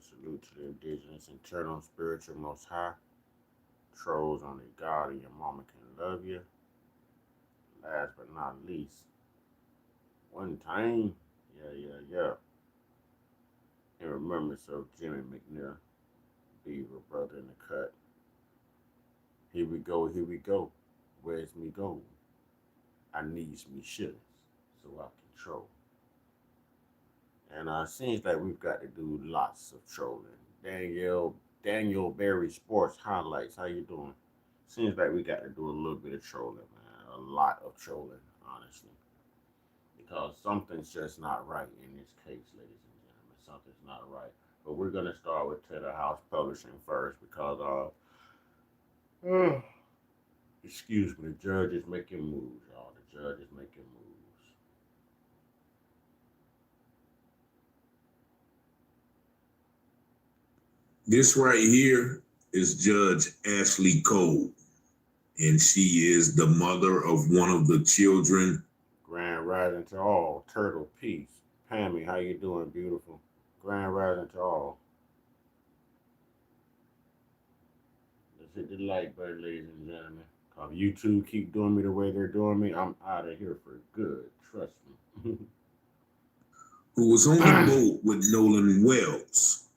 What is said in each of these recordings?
Salute to the indigenous, internal, spiritual, most high. Trolls only God and your mama can love you. Last but not least, one time, yeah. And remember, so Jimmy McNair, Beaver brother in the cut. Here we go. Where's me go? I needs me shillings so I control. And seems like we've got to do lots of trolling. Daniel Berry Sports Highlights. How you doing? Seems like we got to do a little bit of trolling, man. A lot of trolling, honestly, because something's just not right in this case, ladies and gentlemen. Something's not right. But we're gonna start with Tedder House Publishing first because excuse me, the judge is making moves, y'all. The judge is making moves. This right here is Judge Ashley Cole, and she is the mother of one of the children. Grand rising to all. Turtle peace. Pammy, how you doing, beautiful? Grand rising to all. Let's hit the like button, ladies and gentlemen. Cause you two keep doing me the way they're doing me, I'm out of here for good. Trust me. Who was on the boat with Nolan Wells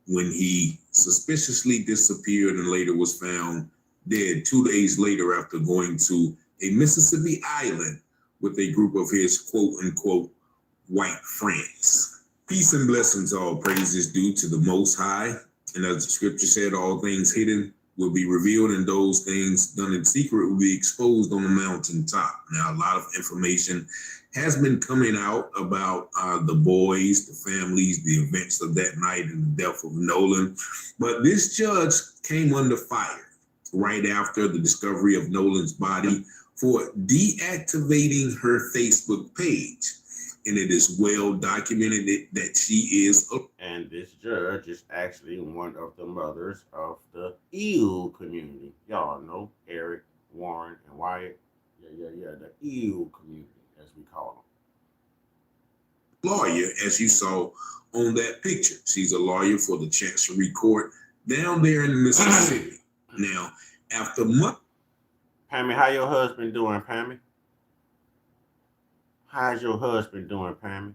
when he suspiciously disappeared and later was found dead 2 days later after going to a Mississippi island with a group of his quote unquote white friends. Peace and blessings, all praises due to the Most High. And as the scripture said, all things hidden will be revealed, and those things done in secret will be exposed on the mountaintop. Now, a lot of information has been coming out about the boys, the families, the events of that night and the death of Nolan. But this judge came under fire right after the discovery of Nolan's body for deactivating her Facebook page. And it is well documented that she is and this judge is actually one of the mothers of the EW community. Y'all know Eric, Warren, and Wyatt. Yeah. The EW community, as we call them. Lawyer, as you saw on that picture. She's a lawyer for the Chancery Court down there in Mississippi. Now, after months. Pammy, how your husband doing, Pammy? How's your husband doing, Pammy?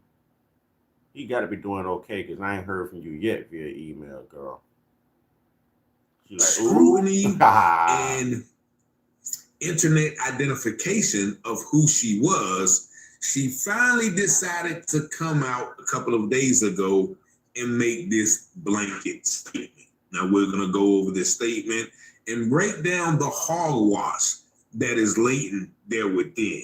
He got to be doing okay because I ain't heard from you yet via email, girl. She's like, scrutiny and internet identification of who she was, she finally decided to come out a couple of days ago and make this blanket statement. Now we're going to go over this statement and break down the hogwash that is latent there within.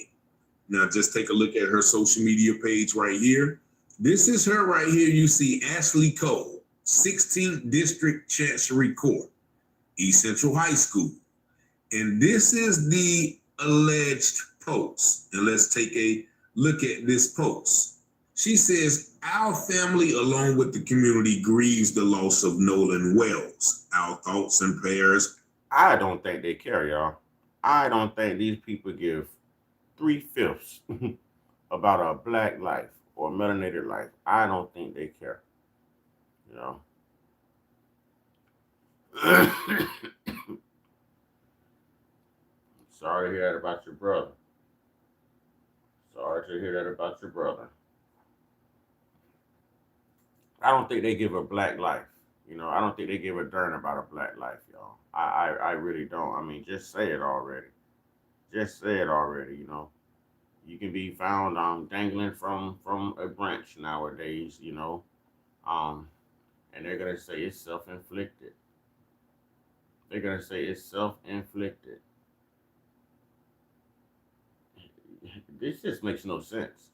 Now just take a look at her social media page right here. This is her right here. You see Ashley Cole, 16th District Chancery Court, East Central High School. And this is the alleged post. And let's take a look at this post. She says, our family, along with the community, grieves the loss of Nolan Wells. Our thoughts and prayers. I don't think they care, y'all. I don't think these people give 3/5 about a black life or melanated life. I don't think they care. You know. Sorry to hear that about your brother. Sorry to hear that about your brother. I don't think they give a black life. You know, I don't think they give a darn about a black life, y'all. I really don't. I mean, just say it already. Just say it already, you know. You can be found dangling from a branch nowadays, you know. And they're gonna say it's self-inflicted. They're gonna say it's self-inflicted. This just makes no sense.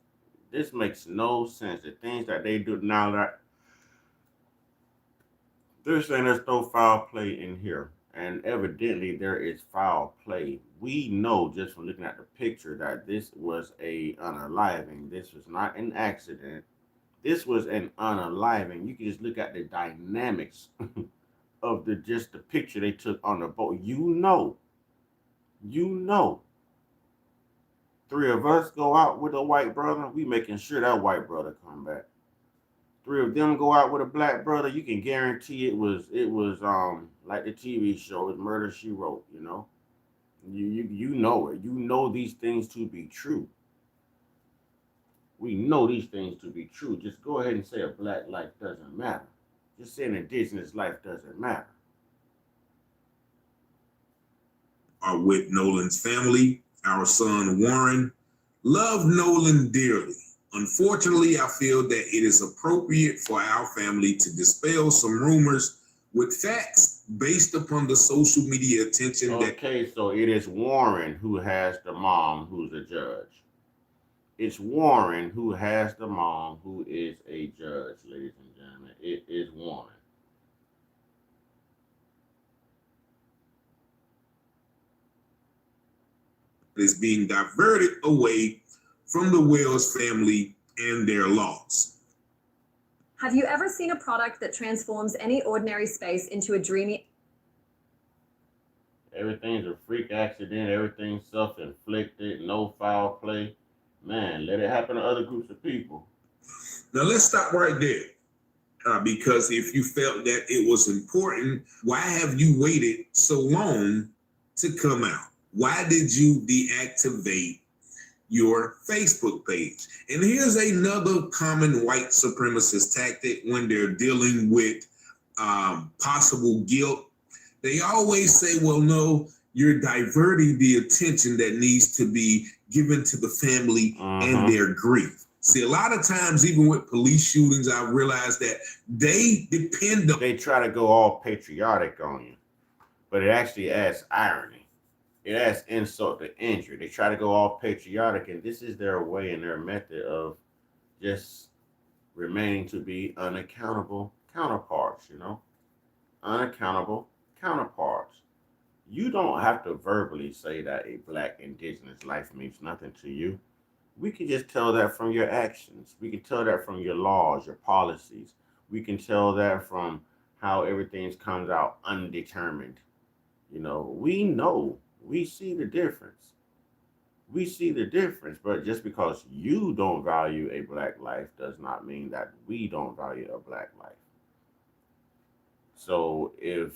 This makes no sense. The things that they do now, that they're saying there's no foul play in here. And evidently there is foul play. We know just from looking at the picture that this was a unaliving. This was not an accident. This was an unaliving. You can just look at the dynamics of the picture they took on the boat. You know. 3 of us go out with a white brother, we making sure that white brother come back. three of them go out with a black brother, you can guarantee it was like the TV show, it's Murder She Wrote, you know. You know it. You know these things to be true. We know these things to be true. Just go ahead and say a black life doesn't matter. Just say an indigenous life doesn't matter. Are with Nolan's family, our son Warren. Love Nolan dearly. Unfortunately, I feel that it is appropriate for our family to dispel some rumors with facts based upon the social media attention Okay, so it is Warren who has the mom who's a judge. It's Warren who has the mom who is a judge, ladies and gentlemen. It is Warren. is being diverted away from the Wells family and their loss. Have you ever seen a product that transforms any ordinary space into a dreamy? Everything's a freak accident. Everything's self-inflicted. No foul play. Man, let it happen to other groups of people. Now let's stop right there. Because if you felt that it was important, why have you waited so long to come out? Why did you deactivate your Facebook page? And here's another common white supremacist tactic when they're dealing with possible guilt. They always say, well, no, you're diverting the attention that needs to be given to the family and their grief. See, a lot of times, even with police shootings, I realize that they depend on... They try to go all patriotic on you, but it actually adds irony. It adds insult to injury. They try to go all patriotic, and this is their way and their method of just remaining to be unaccountable counterparts, you know? Unaccountable counterparts. You don't have to verbally say that a black indigenous life means nothing to you. We can just tell that from your actions. We can tell that from your laws, your policies. We can tell that from how everything comes out undetermined. You know, we see the difference. We see the difference, but just because you don't value a black life does not mean that we don't value a black life. So if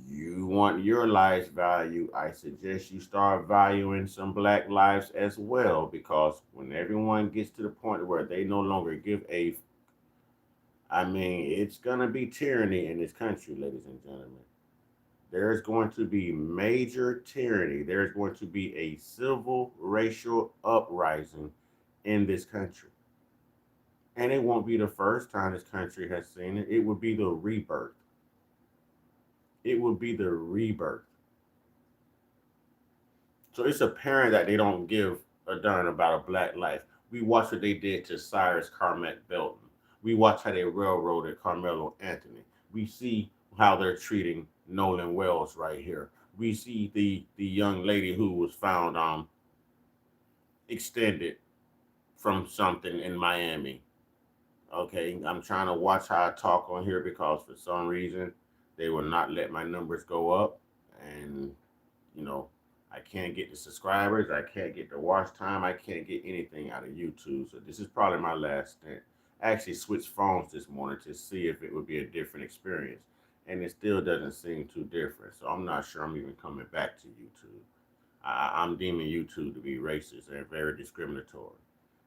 you want your life's value, I suggest you start valuing some black lives as well, because when everyone gets to the point where they no longer give a, it's going to be tyranny in this country, ladies and gentlemen. There's going to be major tyranny. There's going to be a civil racial uprising in this country. And it won't be the first time this country has seen it. It will be the rebirth. It will be the rebirth. So it's apparent that they don't give a darn about a black life. We watched what they did to Cyrus Carmet Belton. We watched how they railroaded Carmelo Anthony. We see how they're treating Nolan Wells right here. We see the young lady who was found extended from something in Miami. Okay, I'm trying to watch how I talk on here because for some reason they will not let my numbers go up, and you know, I can't get the subscribers, I can't get the watch time, I can't get anything out of YouTube. So this is probably my last stint. I actually switched phones this morning to see if it would be a different experience, and it still doesn't seem too different. So I'm not sure I'm even coming back to YouTube. I'm deeming YouTube to be racist and very discriminatory.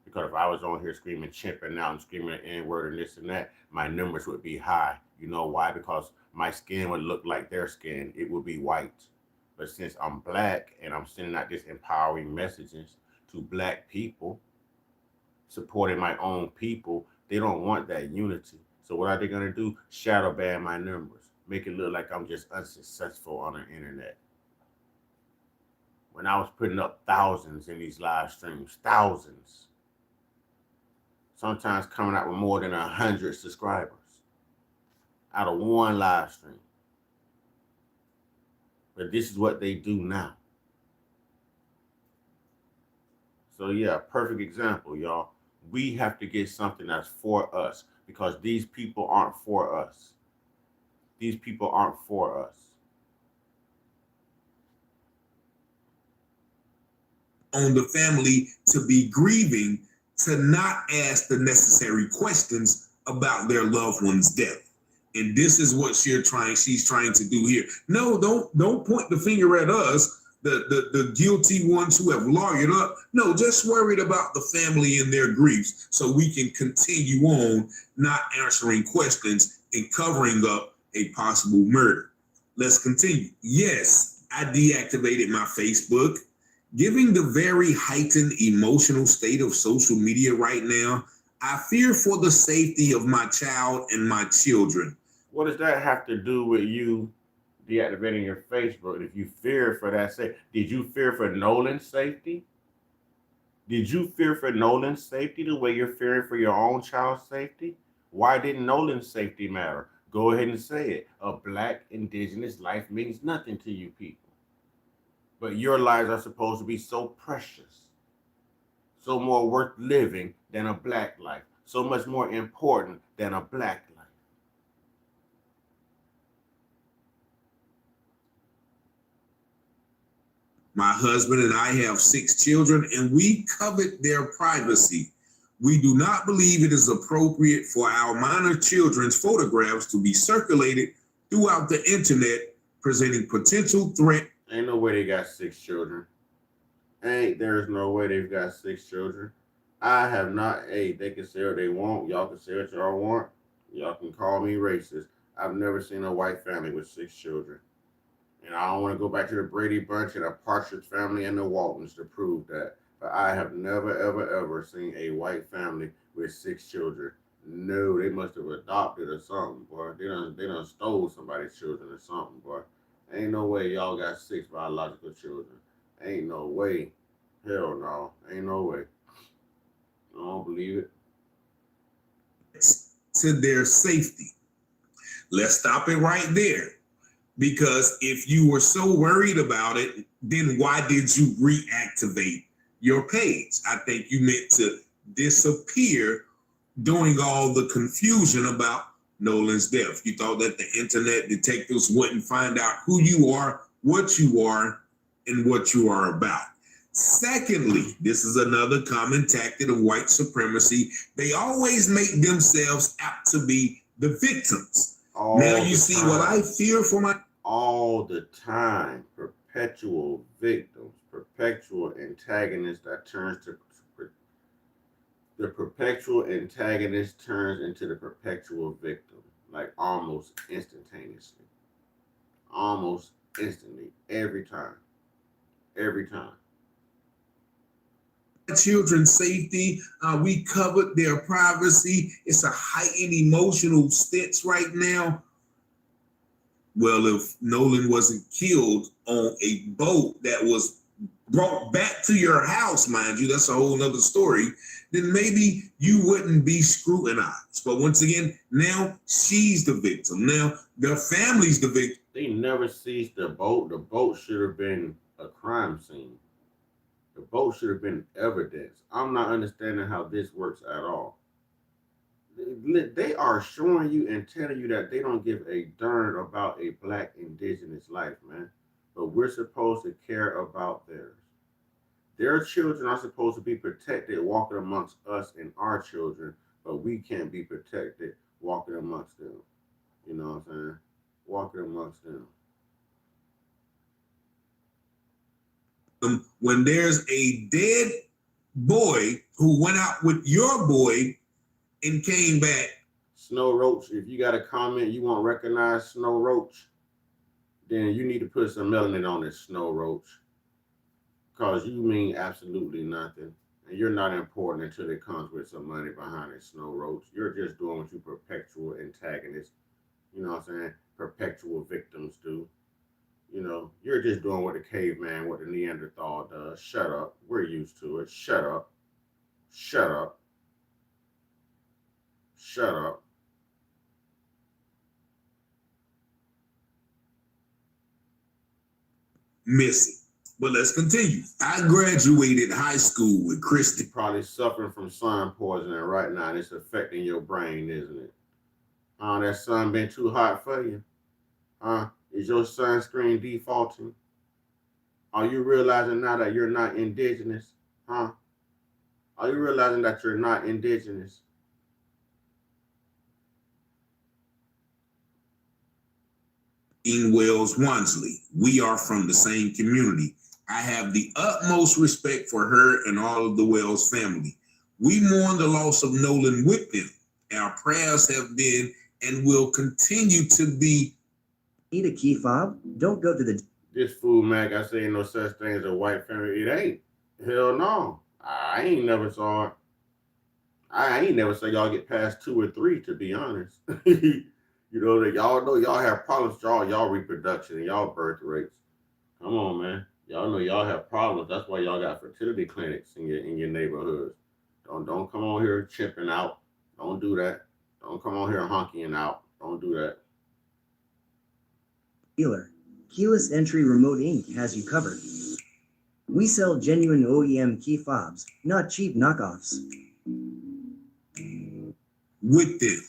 Because if I was on here screaming, chimping out and screaming the N-word and this and that, my numbers would be high. You know why? Because my skin would look like their skin. It would be white. But since I'm black and I'm sending out this empowering messages to black people, supporting my own people, they don't want that unity. So what are they going to do? Shadow ban my numbers. Make it look like I'm just unsuccessful on the internet. When I was putting up thousands in these live streams, thousands. Sometimes coming out with more than 100 subscribers out of one live stream. But this is what they do now. So yeah, perfect example, y'all. We have to get something that's for us, because these people aren't for us. These people aren't for us. On the family to be grieving, to not ask the necessary questions about their loved one's death. And this is what she's trying to do here. No, don't point the finger at us, the guilty ones who have lawyered up. No, just worried about the family and their griefs so we can continue on not answering questions and covering up a possible murder. Let's continue. Yes, I deactivated my Facebook. Given the very heightened emotional state of social media right now, I fear for the safety of my child and my children. What does that have to do with you deactivating your Facebook? If you fear for that, did you fear for Nolan's safety? Did you fear for Nolan's safety the way you're fearing for your own child's safety? Why didn't Nolan's safety matter? Go ahead and say it. A Black indigenous life means nothing to you people. But your lives are supposed to be so precious, so more worth living than a Black life, so much more important than a Black life. My husband and I have 6 children, and we covet their privacy. We do not believe it is appropriate for our minor children's photographs to be circulated throughout the internet, presenting potential threat. Ain't no way they got 6 children. There's no way they've got 6 children. I have not. They can say what they want. Y'all can say what y'all want. Y'all can call me racist. I've never seen a white family with 6 children. And I don't want to go back to the Brady Bunch and the Partridge Family and the Waltons to prove that. But I have never, ever, ever seen a white family with 6 children. No, they must have adopted or something, boy. They done stole somebody's children or something, boy. Ain't no way y'all got 6 biological children. Ain't no way. Hell no. Ain't no way. I don't believe it. To their safety. Let's stop it right there. Because if you were so worried about it, then why did you reactivate your page? I think you meant to disappear during all the confusion about Nolan's death. You thought that the internet detectives wouldn't find out who you are, and what you are about. Secondly, this is another common tactic of white supremacy. They always make themselves out to be the victims. Now you see what I fear for my... All the time, perpetual victims, perpetual antagonists that turns to... The perpetual antagonist turns into the perpetual victim, like almost instantaneously. Almost instantly, every time. Every time. Children's safety, we covered their privacy. It's a heightened emotional stance right now. Well, if Nolan wasn't killed on a boat that was brought back to your house, mind you, that's a whole nother story, then maybe you wouldn't be scrutinized. But once again, now she's the victim. Now their family's the victim. They never seized the boat. The boat should have been a crime scene. The boat should have been evidence. I'm not understanding how this works at all. They are showing you and telling you that they don't give a darn about a Black indigenous life, man. But we're supposed to care about theirs. Their children are supposed to be protected walking amongst us and our children, but we can't be protected walking amongst them. You know what I'm saying? Walking amongst them. When there's a dead boy who went out with your boy and came back. Snow Roach, if you got a comment you want recognized, Snow Roach, then you need to put some melanin on this, Snow Roach. Because you mean absolutely nothing. And you're not important until it comes with some money behind it, Snow Roach. You're just doing what you perpetual antagonists, you know what I'm saying, perpetual victims do. You know, you're just doing what the caveman, what the Neanderthal does. Shut up. We're used to it. Shut up. Shut up. Shut up. Missing. But let's continue. I graduated high school with Christy. You're probably suffering from sun poisoning right now, and it's affecting your brain, isn't it? That sun been too hot for you? Is your sunscreen defaulting? Are you realizing now that you're not indigenous? Are you realizing that you're not indigenous? Wells Wansley. We are from the same community. I have the utmost respect for her and all of the Wells family. We mourn the loss of Nolan with them. Our prayers have been and will continue to be. Eat a key fob? Don't go to the. This fool, Mac, I say ain't no such thing as a white family. It ain't. Hell no. I ain't never saw it. I ain't never say y'all get past 2 or 3, to be honest. You know that y'all know y'all have problems, y'all reproduction and y'all birth rates. Come on, man. Y'all know y'all have problems. That's why y'all got fertility clinics in your neighborhoods. Don't come on here chipping out. Don't do that. Don't come on here honkying out. Don't do that. Dealer. Keyless Entry Remote Ink has you covered. We sell genuine OEM key fobs, not cheap knockoffs. With them.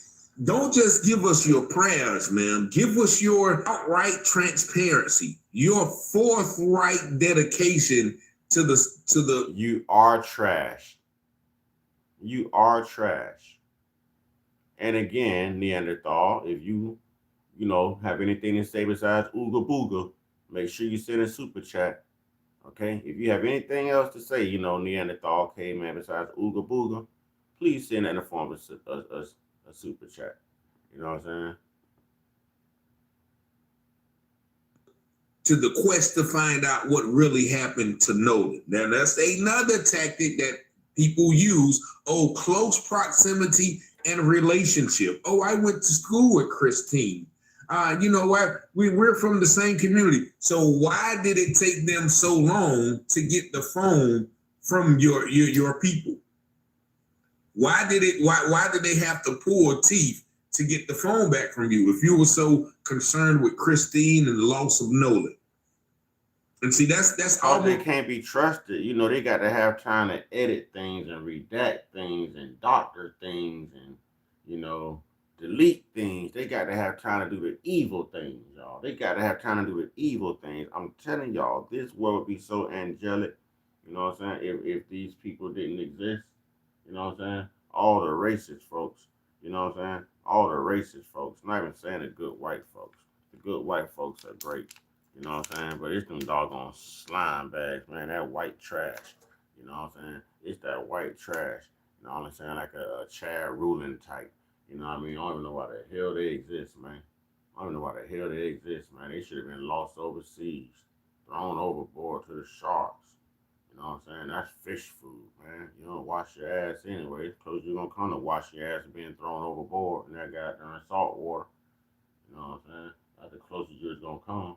Don't just give us your prayers, man. Give us your outright transparency, your forthright dedication to the. You are trash. You are trash. And again, Neanderthal, if you have anything to say besides ooga booga, make sure you send a super chat. Okay? If you have anything else to say, Neanderthal, caveman, besides ooga booga, please send it in the form of a super chat. You know what I'm saying? To the quest to find out what really happened to Nolan. Now, that's another tactic that people use. Oh, close proximity and relationship. Oh, I went to school with Christine. You know what? We're from the same community. So why did it take them so long to get the phone from your people? Why did they have to pull teeth to get the phone back from you if you were so concerned with Christine and the loss of Nolan? And see, that's all they can't be trusted. They got to have time to edit things and redact things and doctor things and, delete things. They got to have time to do the evil things, y'all. They got to have time to do the evil things. I'm telling y'all, this world would be so angelic, you know what I'm saying, if these people didn't exist, you know what I'm saying? All the racist folks, you know what I'm saying? All the racist folks, not even saying the good white folks. The good white folks are great, you know what I'm saying? But it's them doggone slime bags, man, that white trash, you know what I'm saying? It's that white trash, you know what I'm saying? Like a Chad Ruling type. You know what I mean? I don't even know why the hell they exist, man. I don't know why the hell they exist, man. They should have been lost overseas, thrown overboard to the sharks. You know what I'm saying? That's fish food, man. You don't wash your ass anyway. It's close you're going to come to wash your ass being thrown overboard in that goddamn salt water. You know what I'm saying? That's the closest you're going to come.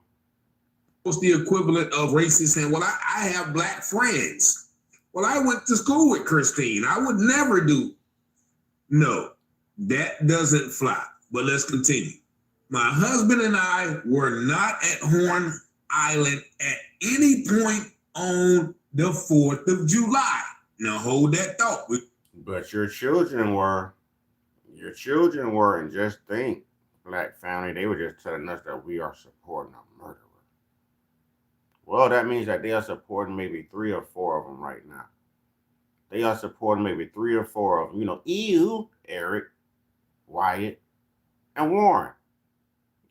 What's the equivalent of racist saying, well, I have black friends. Well, I went to school with Christine. I would never do. No. That doesn't fly, but let's continue. My husband and I were not at Horn Island at any point on the 4th of July. Now hold that thought. But your children were. Your children were, and just think, Black family, they were just telling us that we are supporting a murderer. Well, that means that they are supporting maybe 3 or 4 of them right now. They are supporting maybe 3 or 4 of them. Ew, Eric, Wyatt, and Warren.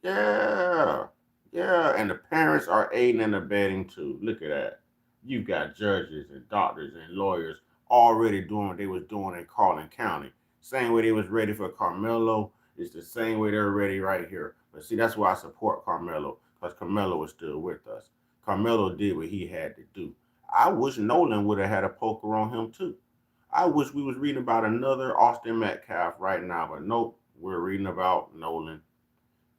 Yeah. And the parents are aiding and abetting too. Look at that. You've got judges and doctors and lawyers already doing what they was doing in Carlin County. Same way they was ready for Carmelo, it's the same way they're ready right here. But see, that's why I support Carmelo, because Carmelo is still with us. Carmelo did what he had to do. I wish Nolan would have had a poker on him too. I wish we was reading about another Austin Metcalf right now, but nope, we're reading about Nolan.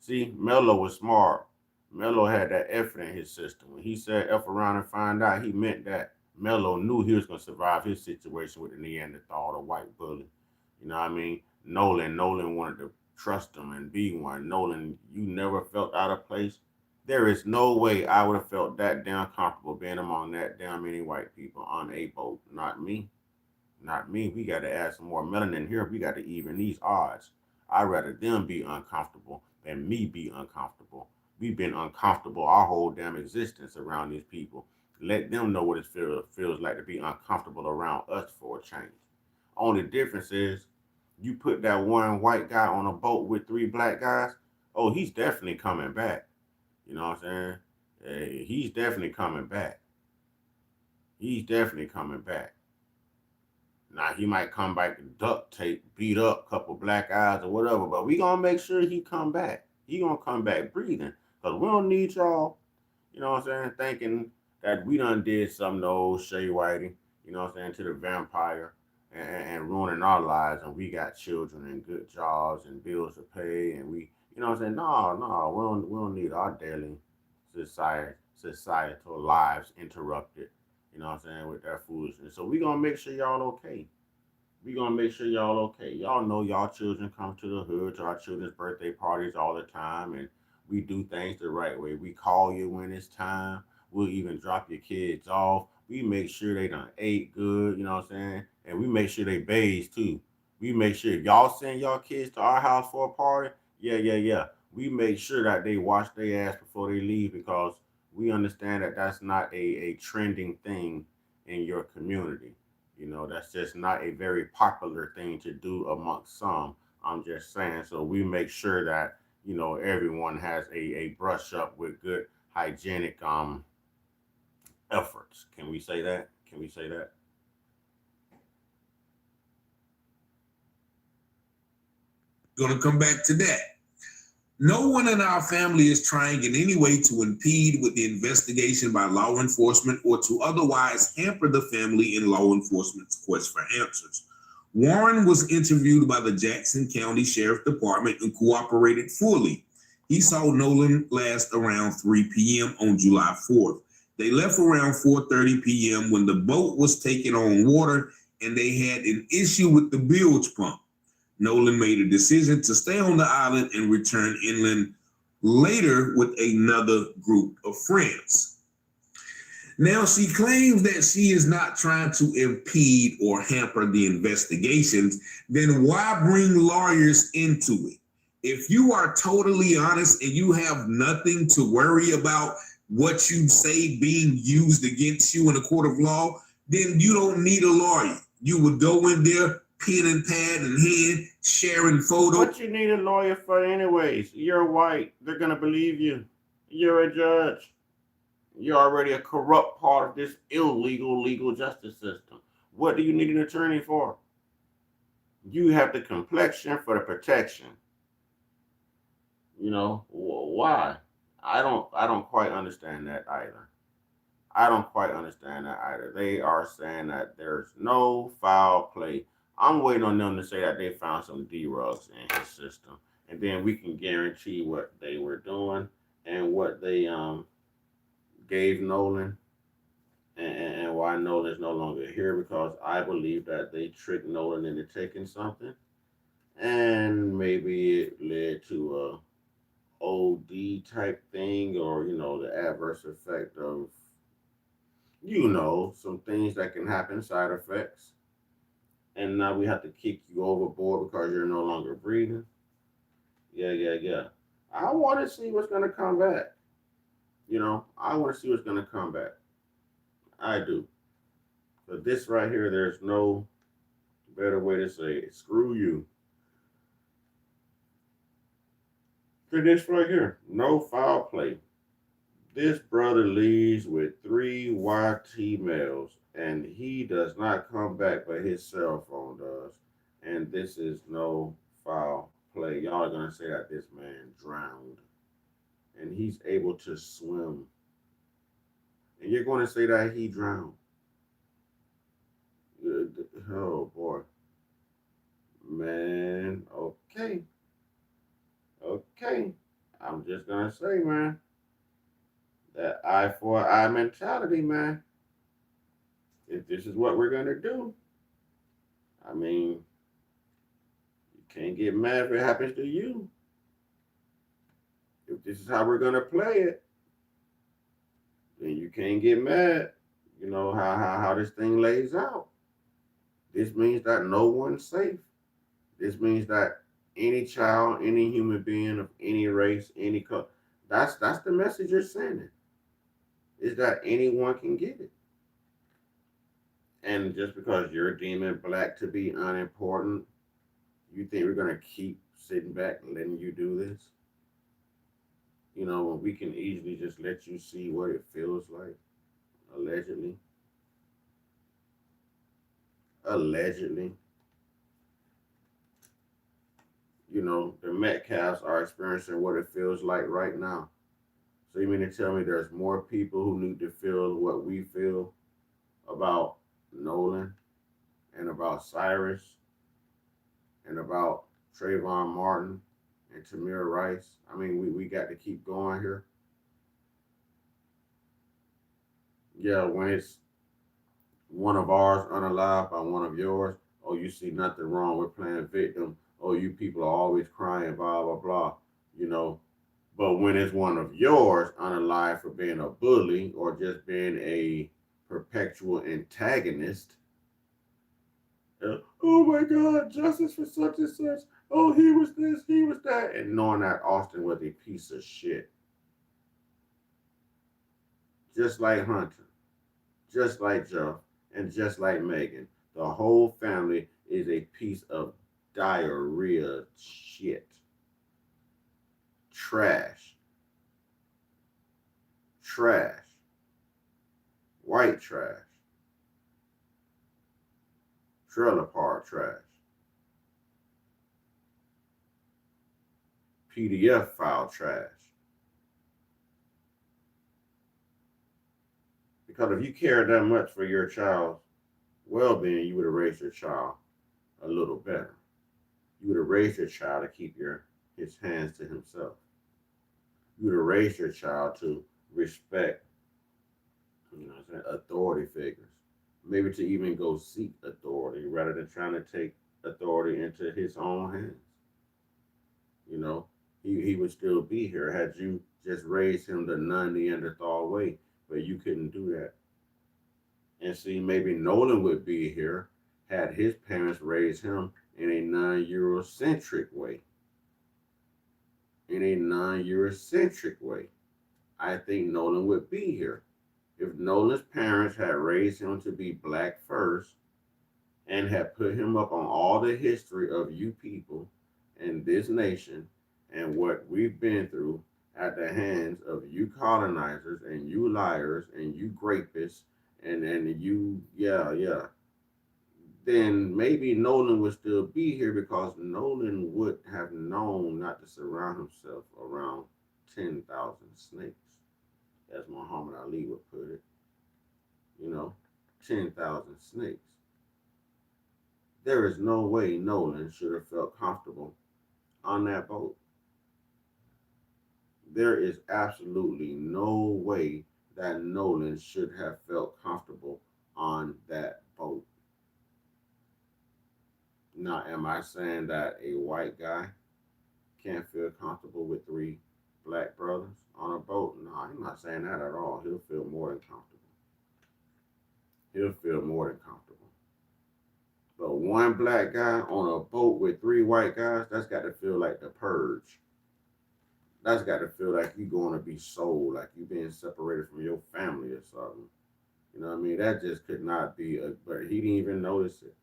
See, Melo was smart. Melo had that F in his system. When he said F around and find out, he meant that. Melo knew he was going to survive his situation with the Neanderthal, the white bully. You know what I mean? Nolan wanted to trust him and be one. Nolan, you never felt out of place. There is no way I would have felt that damn comfortable being among that damn many white people on a boat. Not me. Not me. We got to add some more melanin here. We got to even these odds. I'd rather them be uncomfortable than me be uncomfortable. We've been uncomfortable our whole damn existence around these people. Let them know what it feels like to be uncomfortable around us for a change. Only difference is you put that one white guy on a boat with 3 black guys, oh, he's definitely coming back. You know what I'm saying? He's definitely coming back. He's definitely coming back. Now he might come back to duct tape, beat up, couple black eyes or whatever, but we gonna make sure he come back. He gonna come back breathing, cause we don't need y'all. You know what I'm saying? Thinking that we done did something to old Shay Whitey. You know what I'm saying? To the vampire and ruining our lives, and we got children and good jobs and bills to pay, and we, you know what I'm saying? No, no, we don't need our daily societal lives interrupted. You know what I'm saying, with that foolishness. So we gonna make sure y'all okay. We gonna make sure y'all okay. Y'all know y'all children come to the hood to our children's birthday parties all the time, and we do things the right way. We call you when it's time. We'll even drop your kids off. We make sure they done ate good. You know what I'm saying? And we make sure they bathe too. We make sure if y'all send y'all kids to our house for a party, yeah, yeah, yeah. We make sure that they wash their ass before they leave because we understand that that's not a trending thing in your community. You know, that's just not a very popular thing to do amongst some. I'm just saying. So we make sure that, everyone has a brush up with good hygienic efforts. Can we say that? Can we say that? Gonna come back to that. No one in our family is trying in any way to impede with the investigation by law enforcement or to otherwise hamper the family in law enforcement's quest for answers. Warren was interviewed by the Jackson County Sheriff Department and cooperated fully. He saw Nolan last around 3 p.m. on July 4th. They left around 4:30 p.m. when the boat was taking on water and they had an issue with the bilge pump. Nolan made a decision to stay on the island and return inland later with another group of friends. Now, she claims that she is not trying to impede or hamper the investigations. Then why bring lawyers into it? If you are totally honest and you have nothing to worry about what you say being used against you in a court of law, then you don't need a lawyer. You would go in there, pen and pad in hand, sharing photos. What you need a lawyer for anyways? You're white. They're going to believe you. You're a judge. You're already a corrupt part of this illegal legal justice system. What do you need an attorney for? You have the complexion for the protection. Why? I don't quite understand that either. I don't quite understand that either. They are saying that there's no foul play. I'm waiting on them to say that they found some D-rugs in his system, and then we can guarantee what they were doing and what they gave Nolan, and why Nolan's no longer here, because I believe that they tricked Nolan into taking something, and maybe it led to a OD type thing, or the adverse effect of some things that can happen, side effects, and now we have to kick you overboard because you're no longer breathing. Yeah, yeah, yeah. I want to see what's gonna come back. I want to see what's gonna come back. I do. But this right here, there's no better way to say it. Screw you. For this right here, no foul play. This brother leaves with 3 YT males, and he does not come back, but his cell phone does. And this is no foul play. Y'all are going to say that this man drowned, and he's able to swim. And you're going to say that he drowned. Oh, boy. Man, okay. Okay. I'm just going to say, man, that eye for eye mentality, man. If this is what we're going to do, I mean, you can't get mad if it happens to you. If this is how we're going to play it, then you can't get mad. You know how this thing lays out. This means that no one's safe. This means that any child, any human being of any race, any color, that's the message you're sending. Is that anyone can get it. And just because you're deeming black to be unimportant, you think we're going to keep sitting back and letting you do this? You know, when we can easily just let you see what it feels like, allegedly. Allegedly. You know, the Metcalfs are experiencing what it feels like right now. So you mean to tell me there's more people who need to feel what we feel about Nolan and about Cyrus and about Trayvon Martin and Tamir Rice? I mean, we got to keep going here. Yeah, when it's one of ours unalive by one of yours, oh, you see nothing wrong with playing victim. Oh, you people are always crying, blah, blah, blah. You know, but when it's one of yours unalive for being a bully or just being a perpetual antagonist, oh my God, justice for such and such. Oh, he was this, he was that. And knowing that Austin was a piece of shit. Just like Hunter, just like Joe, and just like Megan. The whole family is a piece of diarrhea shit. Trash. Trash. White trash. Trailer park trash. PDF file trash. Because if you cared that much for your child's well-being, you would have raised your child a little better. You would have raised your child to keep his hands to himself. You would have raised your child to respect, authority figures. Maybe to even go seek authority rather than trying to take authority into his own hands. You know, he would still be here had you just raised him the non-Neanderthal way, but you couldn't do that. And see, maybe Nolan would be here had his parents raised him in a non-Eurocentric way. In a non-Eurocentric way. I think Nolan would be here. If Nolan's parents had raised him to be black first and had put him up on all the history of you people and this nation and what we've been through at the hands of you colonizers and you liars and you grapists and you, then maybe Nolan would still be here because Nolan would have known not to surround himself around 10,000 snakes, as Muhammad Ali would put it. 10,000 snakes. There is no way Nolan should have felt comfortable on that boat. There is absolutely no way that Nolan should have felt comfortable on that boat. Now, am I saying that a white guy can't feel comfortable with three black brothers on a boat? No, I'm not saying that at all. He'll feel more than comfortable. He'll feel more than comfortable. But one black guy on a boat with three white guys, that's got to feel like the purge. That's got to feel like you're going to be sold, like you being separated from your family or something. You know what I mean? That just could not be, but he didn't even notice it.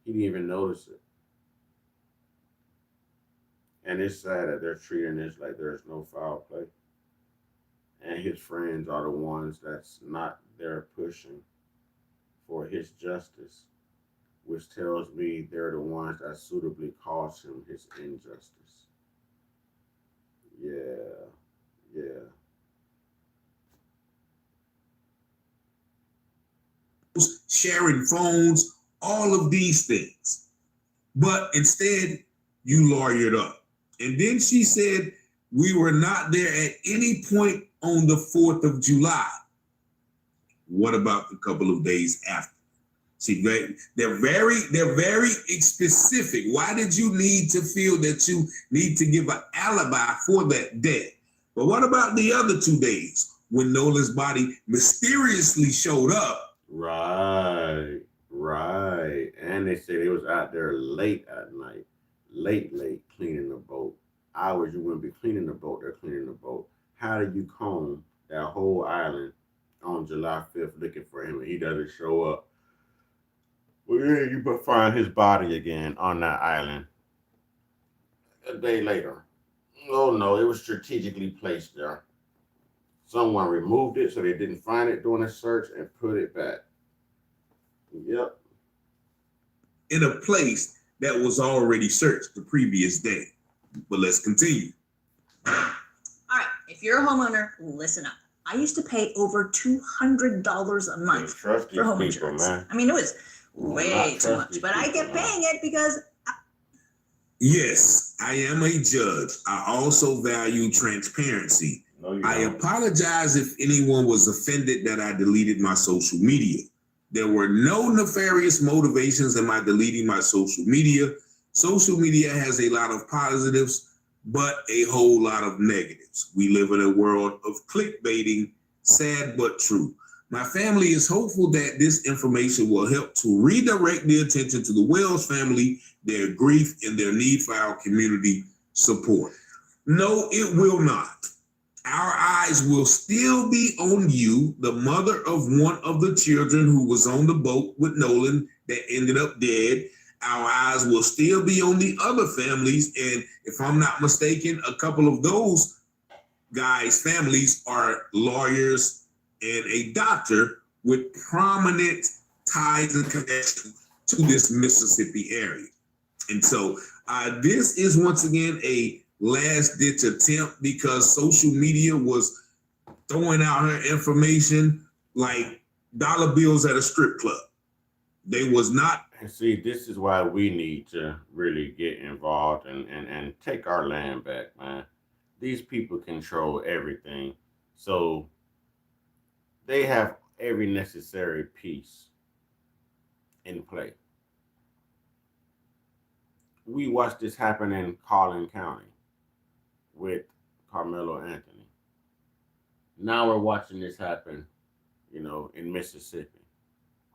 He didn't even notice it. And it's sad that they're treating this like there's no foul play. And his friends are the ones that's not there pushing for his justice, which tells me they're the ones that suitably caused him his injustice. Yeah. Sharing phones, all of these things. But instead, you lawyered up. And then she said, we were not there at any point on the 4th of July. What about the couple of days after? See, they're very specific. Why did you need to feel that you need to give an alibi for that day? But what about the other 2 days when Nolan's body mysteriously showed up? Right. And they said it was out there late at night, late cleaning the boat. Hours you wouldn't be cleaning the boat, they're cleaning the boat. How do you comb that whole island on July 5th looking for him and he doesn't show up? Well, yeah, you find his body again on that island a day later. Oh no, it was strategically placed there. Someone removed it so they didn't find it during a search and put it back. Yep. In a place that was already searched the previous day. But let's continue. All right, if you're a homeowner, listen up. I used to pay over $200 a month for home people, insurance. Man. I mean, it was way too much, but I kept paying it because. Yes, I am a judge. I also value transparency. No, I apologize if anyone was offended that I deleted my social media. There were no nefarious motivations in my deleting my social media. Social media has a lot of positives, but a whole lot of negatives. We live in a world of clickbaiting, sad but true. My family is hopeful that this information will help to redirect the attention to the Wells family, their grief, and their need for our community support. No, it will not. Our eyes will still be on you, the mother of one of the children who was on the boat with Nolan that ended up dead. Our eyes will still be on the other families. And if I'm not mistaken, a couple of those guys' families are lawyers and a doctor with prominent ties and connections to this Mississippi area. And so this is once again a last ditch attempt because social media was throwing out her information like dollar bills at a strip club. They was not. And see, this is why we need to really get involved and take our land back, man. These people control everything. So they have every necessary piece in play. We watched this happen in Collin County with Carmelo Anthony. Now we're watching this happen, in Mississippi,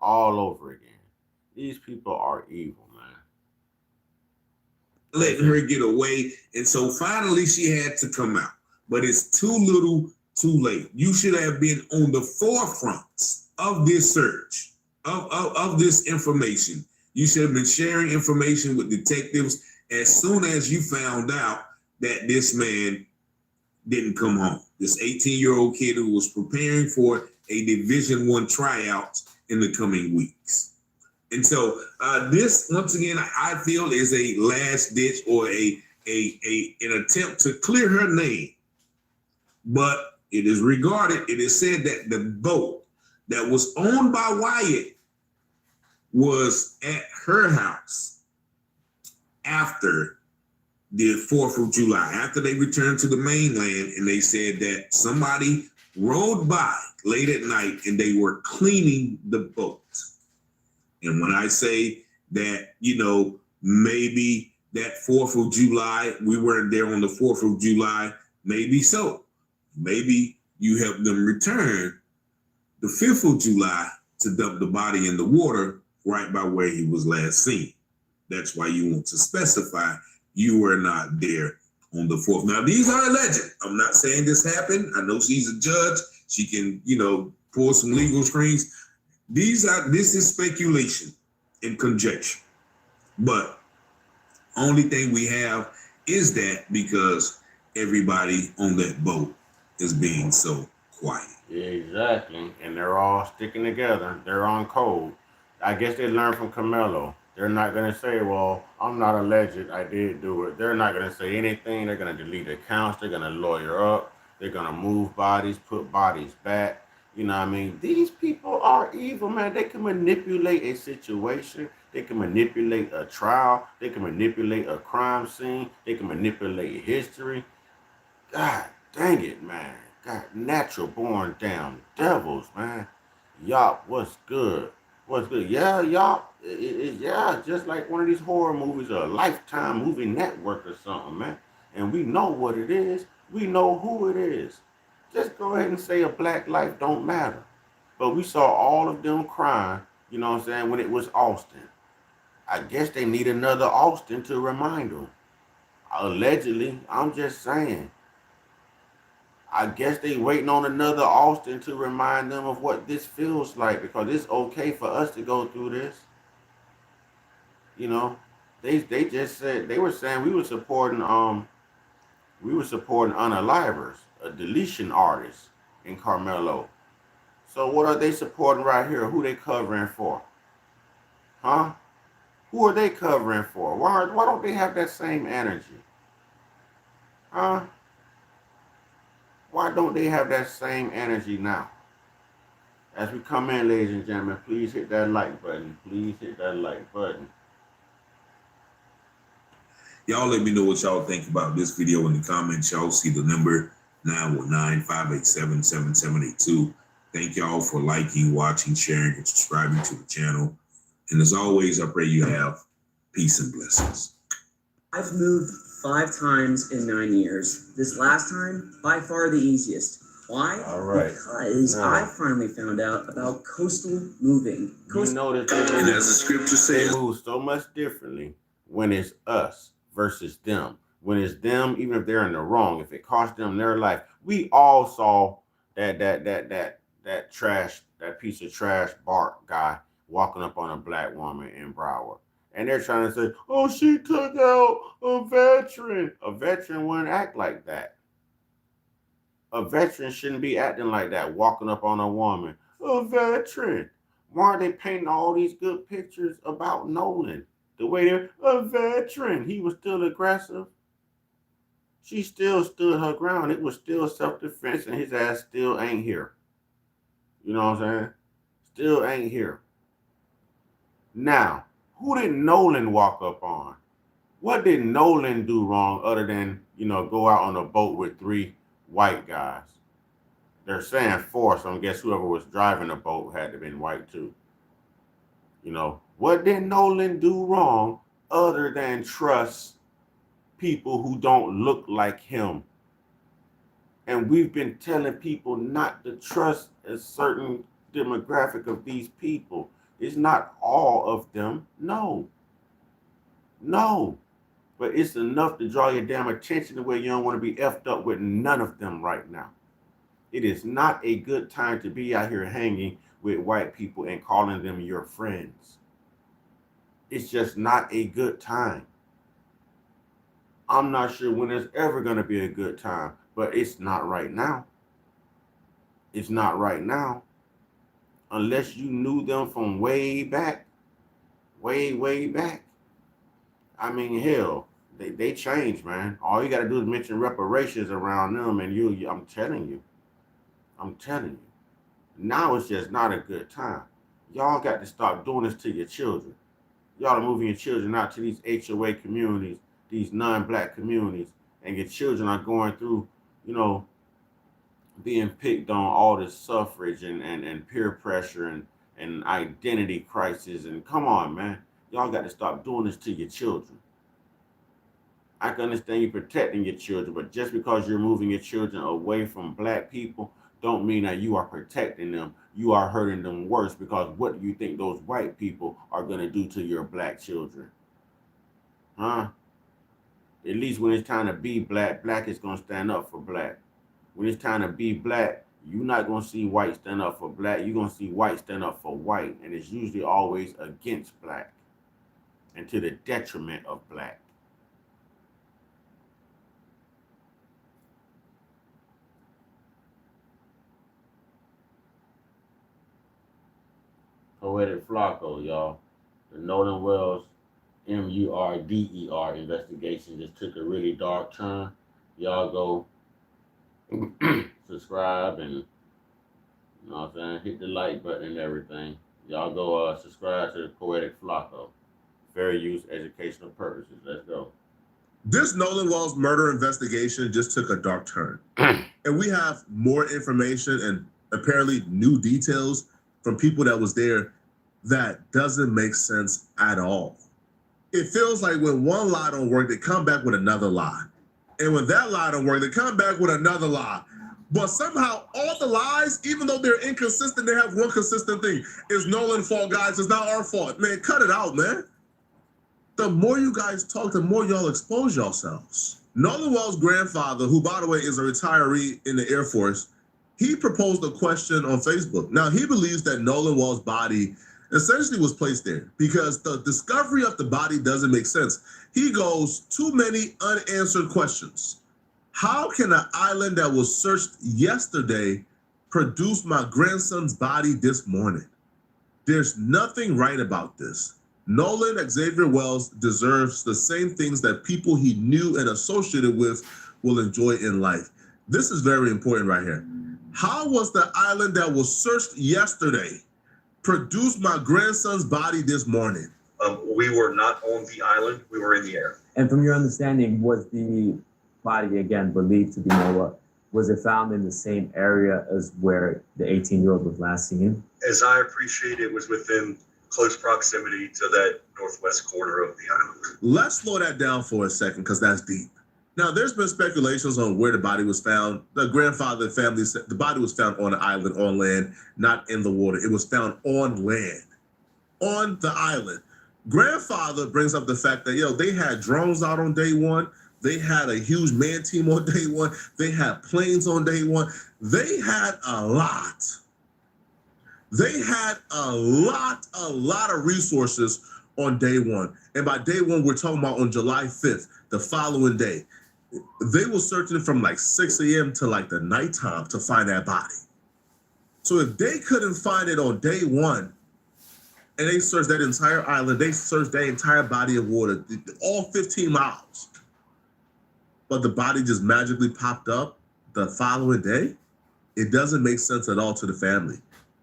all over again. These people are evil, man. Letting her get away. And so finally she had to come out. But it's too little, too late. You should have been on the forefront of this search, of this information. You should have been sharing information with detectives as soon as you found out that this man didn't come home. This 18-year-old kid who was preparing for a Division I tryout in the coming weeks. And so this, once again, I feel is a last ditch or an attempt to clear her name. But it is said that the boat that was owned by Wyatt was at her house after the 4th of July, after they returned to the mainland, and they said that somebody rode by late at night and they were cleaning the boat. And when I say that, maybe that 4th of July, we weren't there on the 4th of July, maybe so. Maybe you helped them return the 5th of July to dump the body in the water right by where he was last seen. That's why you want to specify you were not there on the 4th. Now, these are alleged. I'm not saying this happened. I know she's a judge. She can, pull some legal strings. This is speculation and conjecture. But only thing we have is that because everybody on that boat is being so quiet. Yeah, exactly. And they're all sticking together. They're on code. I guess they learned from Carmelo. They're not going to say, well, I'm not alleged. I did do it. They're not going to say anything. They're going to delete accounts. They're going to lawyer up. They're going to move bodies, put bodies back. You know what I mean? These people are evil, man. They can manipulate a situation. They can manipulate a trial. They can manipulate a crime scene. They can manipulate history. God dang it, man. God, natural born damn devils, man. Y'all, what's good? What's good? Yeah, y'all. Yeah, just like one of these horror movies or a Lifetime movie network or something, man. And we know what it is. We know who it is. Just go ahead and say a black life don't matter. But we saw all of them crying, you know what I'm saying, when it was Austin. I guess they need another Austin to remind them. Allegedly, I'm just saying. I guess they waiting on another Austin to remind them of what this feels like, because it's okay for us to go through this. They just said, they were saying we were supporting We were supporting unalivers, a deletion artist in Carmelo. So what are they supporting right here? Who they covering for? Huh? Who are they covering for? Why don't they have that same energy? Huh? Why don't they have that same energy now? As we come in, ladies and gentlemen, please hit that like button. Please hit that like button. Y'all let me know what y'all think about this video in the comments. Y'all see the number 919-587-7782. Thank y'all for liking, watching, sharing, and subscribing to the channel. And as always, I pray you have peace and blessings. I've moved 5 times in 9 years. This last time, by far the easiest. Why? All right. Because I finally found out about coastal moving. You know that And as the scripture they says, move so much differently when it's us versus them. When it's them, even if they're in the wrong, if it cost them their life. We all saw that trash, that piece of trash Bart guy walking up on a black woman in Broward. And they're trying to say, oh, she took out a veteran. A veteran wouldn't act like that. A veteran shouldn't be acting like that, walking up on a woman. A veteran. Why are they painting all these good pictures about Nolan? The way they're a veteran. He was still aggressive. She still stood her ground. It was still self-defense, and his ass still ain't here. You know what I'm saying? Still ain't here. Now, who did Nolan walk up on? What did Nolan do wrong other than, go out on a boat with 3 white guys? They're saying 4, so I guess whoever was driving the boat had to have been white too. What did Nolan do wrong other than trust people who don't look like him? And we've been telling people not to trust a certain demographic of these people. It's not all of them. No. But it's enough to draw your damn attention to where you don't want to be effed up with none of them right now. It is not a good time to be out here hanging with white people and calling them your friends. It's just not a good time. I'm not sure when it's ever going to be a good time, but it's not right now. It's not right now. Unless you knew them from way back. Way back. I mean, hell, they changed, man. All you got to do is mention reparations around them, and I'm telling you. Now it's just not a good time. Y'all got to stop doing this to your children. Y'all are moving your children out to these HOA communities, these non-black communities, and your children are going through, being picked on, all this suffrage and peer pressure and identity crisis. And come on, man. Y'all got to stop doing this to your children. I can understand you protecting your children, but just because you're moving your children away from black people don't mean that you are protecting them. You are hurting them worse, because what do you think those white people are going to do to your black children? Huh? At least when it's time to be black, black is going to stand up for black. When it's time to be black, you're not going to see white stand up for black. You're going to see white stand up for white. And it's usually always against black and to the detriment of black. Poetic Flacco, y'all. The Nolan Wells MURDER investigation just took a really dark turn. Y'all go subscribe and, hit the like button and everything. Y'all go subscribe to the Poetic Flacco. Fair use, educational purposes. Let's go. This Nolan Wells murder investigation just took a dark turn. And we have more information and apparently new details from people that was there that doesn't make sense at all. It feels like when one lie don't work, they come back with another lie. And when that lie don't work, they come back with another lie. But somehow all the lies, even though they're inconsistent, they have one consistent thing. It's Nolan's fault, guys. It's not our fault. Man, cut it out, man. The more you guys talk, the more y'all expose yourselves. Nolan Wells' grandfather, who, by the way, is a retiree in the Air Force, he proposed a question on Facebook. Now, he believes that Nolan Wells' body essentially was placed there because the discovery of the body doesn't make sense. He goes, too many unanswered questions. How can an island that was searched yesterday produce my grandson's body this morning? There's nothing right about this. Nolan Xavier Wells deserves the same things that people he knew and associated with will enjoy in life. This is very important right here. How was the island that was searched yesterday produce my grandson's body this morning? We were not on the island, we were in the air. And from your understanding, was the body, again, believed to be Noah, was it found in the same area as where the 18-year-old was last seen? As I appreciate it, was within close proximity to that northwest corner of the island. Let's slow that down for a second, because that's deep. Now, there's been speculations on where the body was found. The grandfather and family said the body was found on an island, on land, not in the water. It was found on land, on the island. Grandfather brings up the fact that, they had drones out on day one. They had a huge man team on day one. They had planes on day one. They had a lot. They had a lot of resources on day one. And by day one, we're talking about on July 5th, the following day. They were searching from like 6 a.m. to like the nighttime to find that body. So if they couldn't find it on day one, and they searched that entire island, they searched that entire body of water, all 15 miles, but the body just magically popped up the following day, it doesn't make sense at all to the family.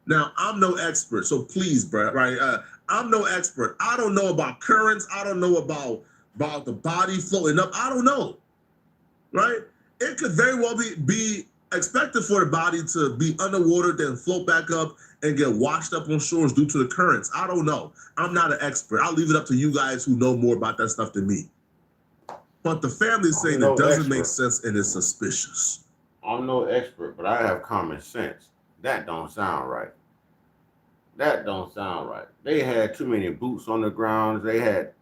Now, I'm no expert, so please, bro, right? I'm no expert. I don't know about currents. I don't know about the body floating up. I don't know, right? It could very well be expected for the body to be underwater, then float back up and get washed up on shores due to the currents. I don't know. I'm not an expert. I'll leave it up to you guys who know more about that stuff than me. But the family's saying it doesn't make sense and it's suspicious. I'm no expert, but I have common sense. That don't sound right. That don't sound right. They had too many boots on the ground. They had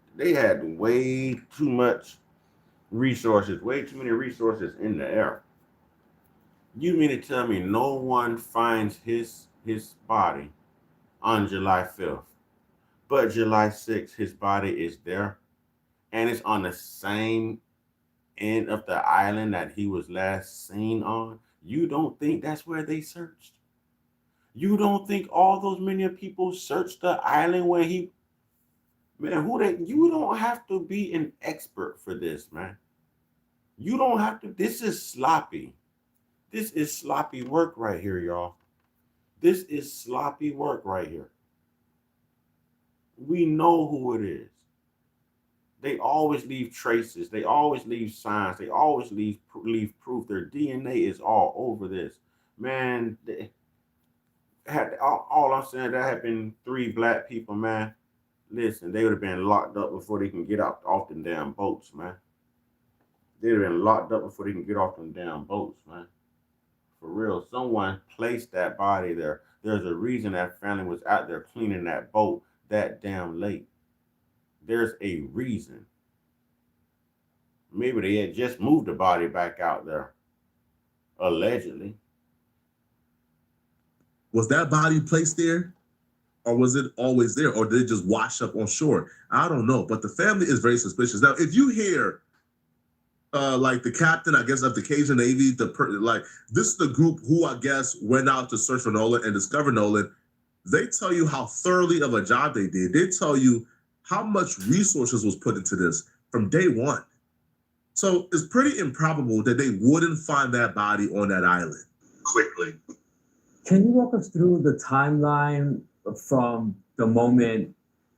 way too much resources, way too many resources in the air. You mean to tell me no one finds his body on July 5th, but July 6th, his body is there, and it's on the same end of the island that he was last seen on? You don't think that's where they searched? You don't think all those many people searched the island where he... Man, you don't have to be an expert for this, man. You don't have to. This is sloppy. This is sloppy work right here, y'all. This is sloppy work right here. We know who it is. They always leave traces. They always leave signs. They always leave proof. Their DNA is all over this. Man, all I'm saying, that had been 3 black people, man. Listen, they would have been locked up before they can get out off them damn boats, man. They'd have been locked up before they can get off them damn boats, man. For real, someone placed that body there. There's a reason that family was out there cleaning that boat that damn late. There's a reason. Maybe they had just moved the body back out there, allegedly. Was that body placed there? Or was it always there? Or did it just wash up on shore? I don't know. But the family is very suspicious. Now, if you hear like the captain, I guess, of the Cajun Navy, this is the group who I guess went out to search for Nolan and discover Nolan. They tell you how thoroughly of a job they did. They tell you how much resources was put into this from day one. So it's pretty improbable that they wouldn't find that body on that island Quickly. Can you walk us through the timeline from the moment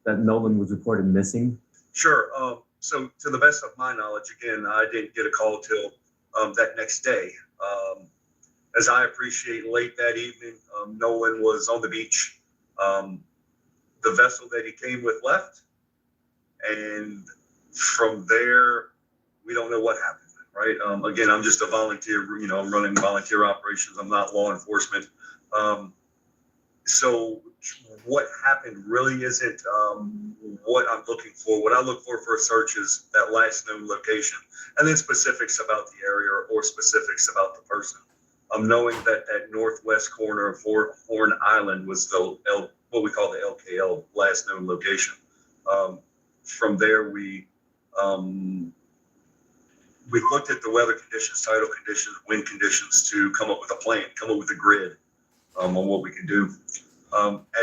that Nolan was reported missing? Sure. So to the best of my knowledge, again, I didn't get a call till that next day. As I appreciate, late that evening, Nolan was on the beach. The vessel that he came with left. And from there, we don't know what happened, right? Again, I'm just a volunteer, I'm running volunteer operations. I'm not law enforcement. So what happened really isn't what I'm looking for. What I look for a search is that last known location, and then specifics about the area or specifics about the person. Knowing that that northwest corner of Horn Island was what we call the LKL, last known location. From there, we we looked at the weather conditions, tidal conditions, wind conditions to come up with a plan, come up with a grid on what we could do.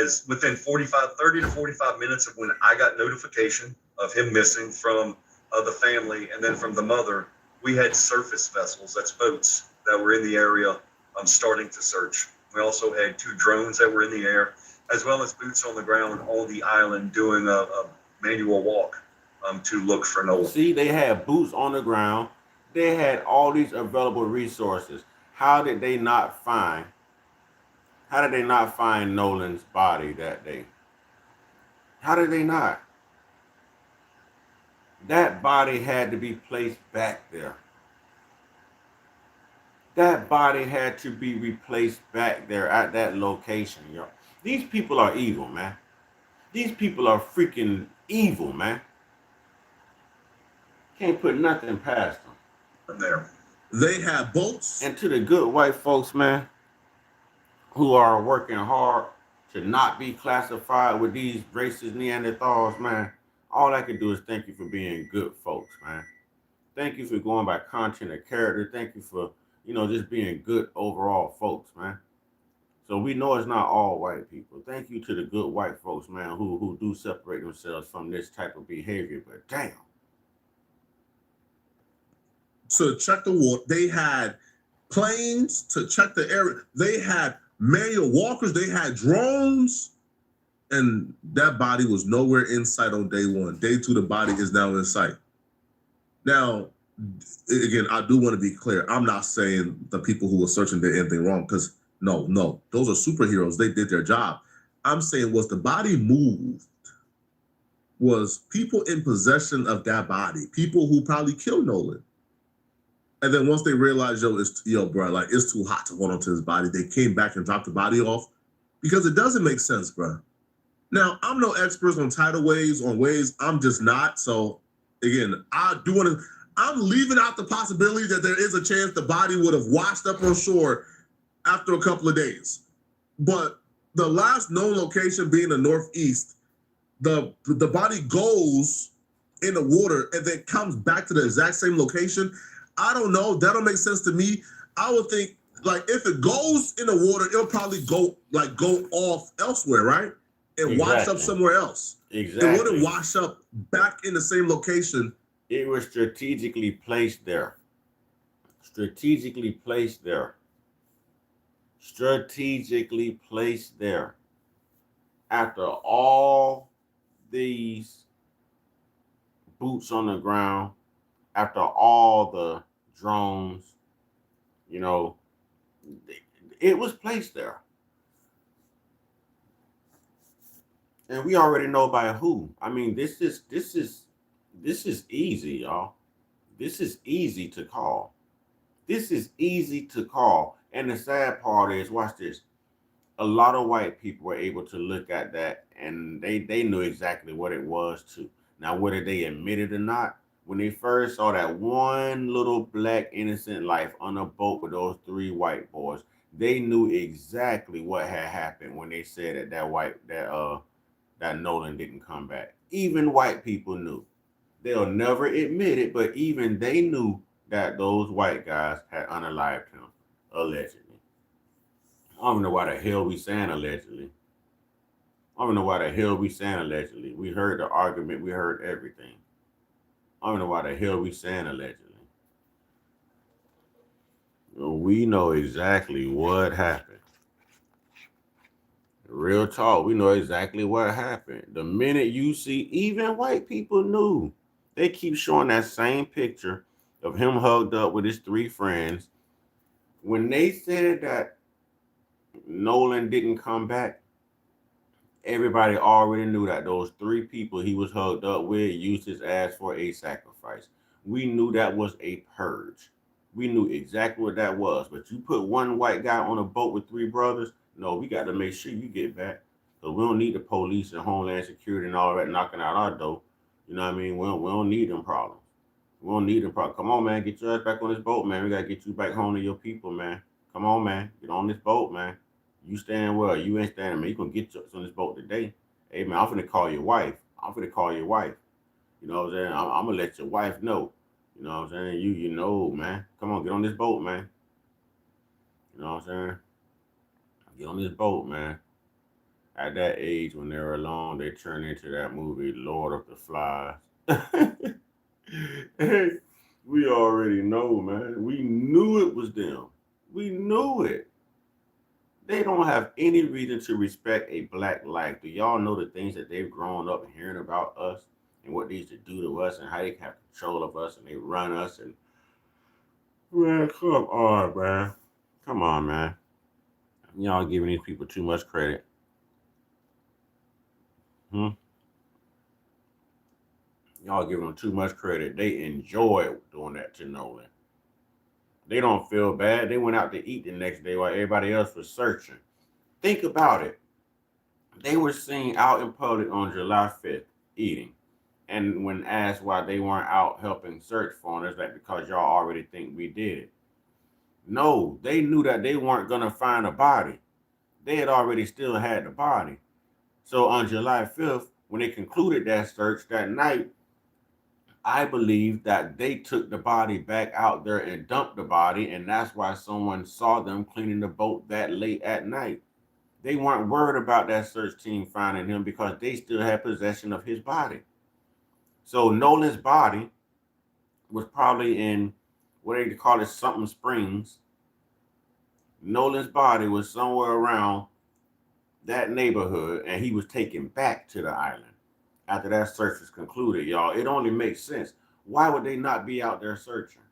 As within 30 to 45 minutes of when I got notification of him missing from the family and then from the mother, we had surface vessels, that's boats, that were in the area starting to search. We also had 2 drones that were in the air, as well as boots on the ground on the island doing a manual walk to look for Nolan. See, they had boots on the ground. They had all these available resources. How did they not find Nolan's body that day? How did they not? That body had to be placed back there. That body had to be replaced back there at that location, yo. These people are evil, man. These people are freaking evil, man. Can't put nothing past them. There. They have boats. And to the good white folks, man, who are working hard to not be classified with these racist Neanderthals, man, all I can do is thank you for being good folks, man. Thank you for going by content and character. Thank you for, just being good overall folks, man. So we know it's not all white people. Thank you to the good white folks, man, who do separate themselves from this type of behavior. But damn. To check the water, they had planes to check the area. They had manual walkers. They had drones. And that body was nowhere in sight on day 1. Day 2, the body is now in sight. Now, again, I do want to be clear. I'm not saying the people who were searching did anything wrong, because no, those are superheroes. They did their job. I'm saying, was the body moved? Was people in possession of that body? People who probably killed Nolan. And then once they realized, bro, like, it's too hot to hold onto his body, they came back and dropped the body off, because it doesn't make sense, bro. Now, I'm no expert on tidal waves, on waves. I'm just not. So, again, I'm leaving out the possibility that there is a chance the body would have washed up on shore after a couple of days. But the last known location being the northeast, the body goes in the water and then comes back to the exact same location. I don't know. That don't make sense to me. I would think, like, if it goes in the water, it'll probably go off elsewhere, right? And wash up somewhere else. Exactly. It wouldn't wash up back in the same location. It was strategically placed there. Strategically placed there. Strategically placed there. After all these boots on the ground, after all the drones, it was placed there. And we already know by who. I mean, this is easy, y'all. This is easy to call. This is easy to call. And the sad part is, watch this. A lot of white people were able to look at that, and they knew exactly what it was too. Now, whether they admit it or not, when they first saw that one little black innocent life on a boat with those 3 white boys, they knew exactly what had happened when they said that Nolan didn't come back. Even white people knew. They'll never admit it, but even they knew that those white guys had unalived him, allegedly. I don't know why the hell we saying allegedly. I don't know why the hell we saying allegedly. We heard the argument. We heard everything. I don't know why the hell we saying allegedly. We know exactly what happened. Real talk, we know exactly what happened. The minute you see, even white people knew. They keep showing that same picture of him hugged up with his 3 friends. When they said that Nolan didn't come back, everybody already knew that those 3 people he was hugged up with used his ass for a sacrifice. We knew that was a purge. We knew exactly what that was. But you put one white guy on a boat with 3 brothers, no, we got to make sure you get back. So we don't need the police and Homeland Security and all that knocking out our door. You know what I mean? We don't need them problems. We don't need them problems. Come on, man. Get your ass back on this boat, man. We got to get you back home to your people, man. Come on, man. Get on this boat, man. You stand well. You ain't standing, man. You going to get us on this boat today. Hey, man, I'm finna call your wife. You know what I'm saying? I'm going to let your wife know. You know what I'm saying? You know, man. Come on, get on this boat, man. You know what I'm saying? Get on this boat, man. At that age, when they're alone, they turn into that movie, Lord of the Flies. We already know, man. We knew it was them. We knew it. They don't have any reason to respect a black life. Do y'all know the things that they've grown up hearing about us and what they used to do to us and how they have control of us and they run us? And man, come on, man. Come on, man. Y'all giving these people too much credit. Y'all giving them too much credit. They enjoy doing that to Nolan. They don't feel bad. They went out to eat the next day while everybody else was searching. Think about it. They were seen out in public on July 5th eating. And when asked why they weren't out helping search for us, like because y'all already think we did it. No, they knew that they weren't going to find a body. They had already still had the body. So on July 5th, when they concluded that search that night, I believe that they took the body back out there and dumped the body, and that's why someone saw them cleaning the boat that late at night. They weren't worried about that search team finding him because they still had possession of his body. So Nolan's body was probably in what they call it, something Springs. Nolan's body was somewhere around that neighborhood, and he was taken back to the island after that search was concluded, y'all. It only makes sense. Why would they not be out there searching?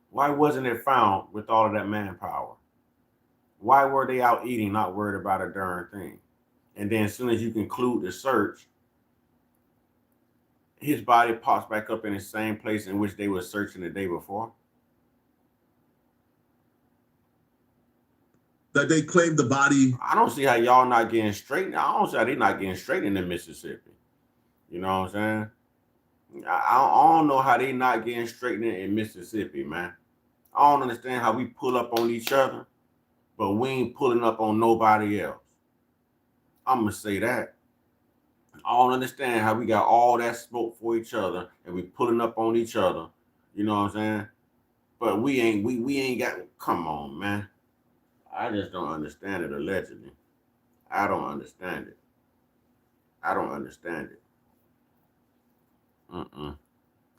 Why wasn't it found with all of that manpower? Why were they out eating, not worried about a darn thing? And then as soon as you conclude the search, his body pops back up in the same place in which they were searching the day before. That they claimed the body. I don't see how y'all not getting straight. I don't see how they not getting straight into Mississippi. You know what I'm saying? I don't know how they not getting straight in Mississippi, man. I don't understand how we pull up on each other, but we ain't pulling up on nobody else. I'm going to say that. I don't understand how we got all that smoke for each other and we pulling up on each other. You know what I'm saying? But we ain't got, come on, man. I just don't understand it, allegedly. I don't understand it. I don't understand it. I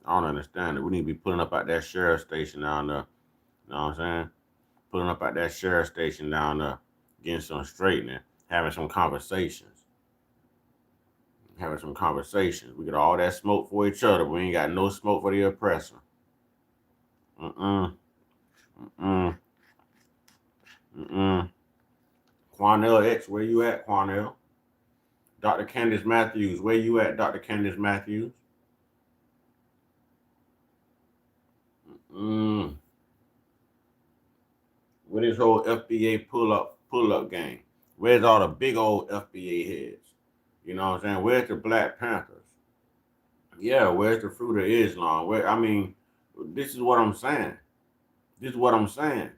don't understand it. We need to be pulling up at that sheriff station down there. You know what I'm saying? Pulling up at that sheriff station down there, getting some straightening, having some conversations. Having some conversations. We get all that smoke for each other, but we ain't got no smoke for the oppressor. Quanell X, where you at, Quanell? Dr. Candace Matthews, where you at, Dr. Candace Matthews? With this whole FBA pull-up game, where's all the big old FBA heads? You know what I'm saying? Where's the Black Panthers? Yeah, where's the Fruit of Islam? Where, I mean, this is what I'm saying. This is what I'm saying.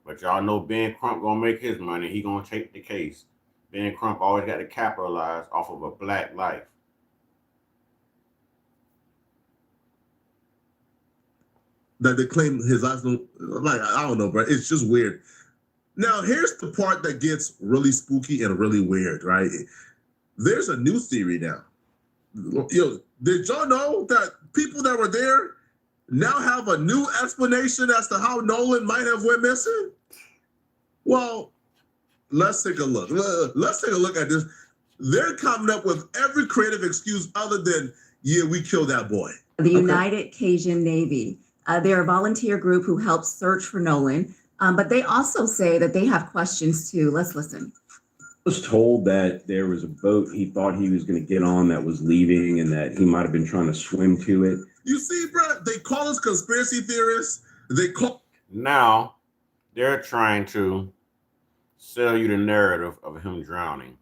But y'all know Ben Crump gonna make his money. He gonna take the case. Ben Crump always got to capitalize off of a black life. That they claim his life, like, I don't know, bro. It's just weird. Now, here's the part that gets really spooky and really weird, right? There's a new theory now. Did y'all know that people that were there now have a new explanation as to how Nolan might have went missing? Well, let's take a look. Let's take a look at this. They're coming up with every creative excuse other than, yeah, we killed that boy. The United Cajun Navy. They're a volunteer group who helps search for Nolan, but they also say that they have questions too. Let's listen. I was told that there was a boat he thought he was going to get on that was leaving and that he might have been trying to swim to it. You see, bro, they call us conspiracy theorists. Now they're trying to sell you the narrative of him drowning.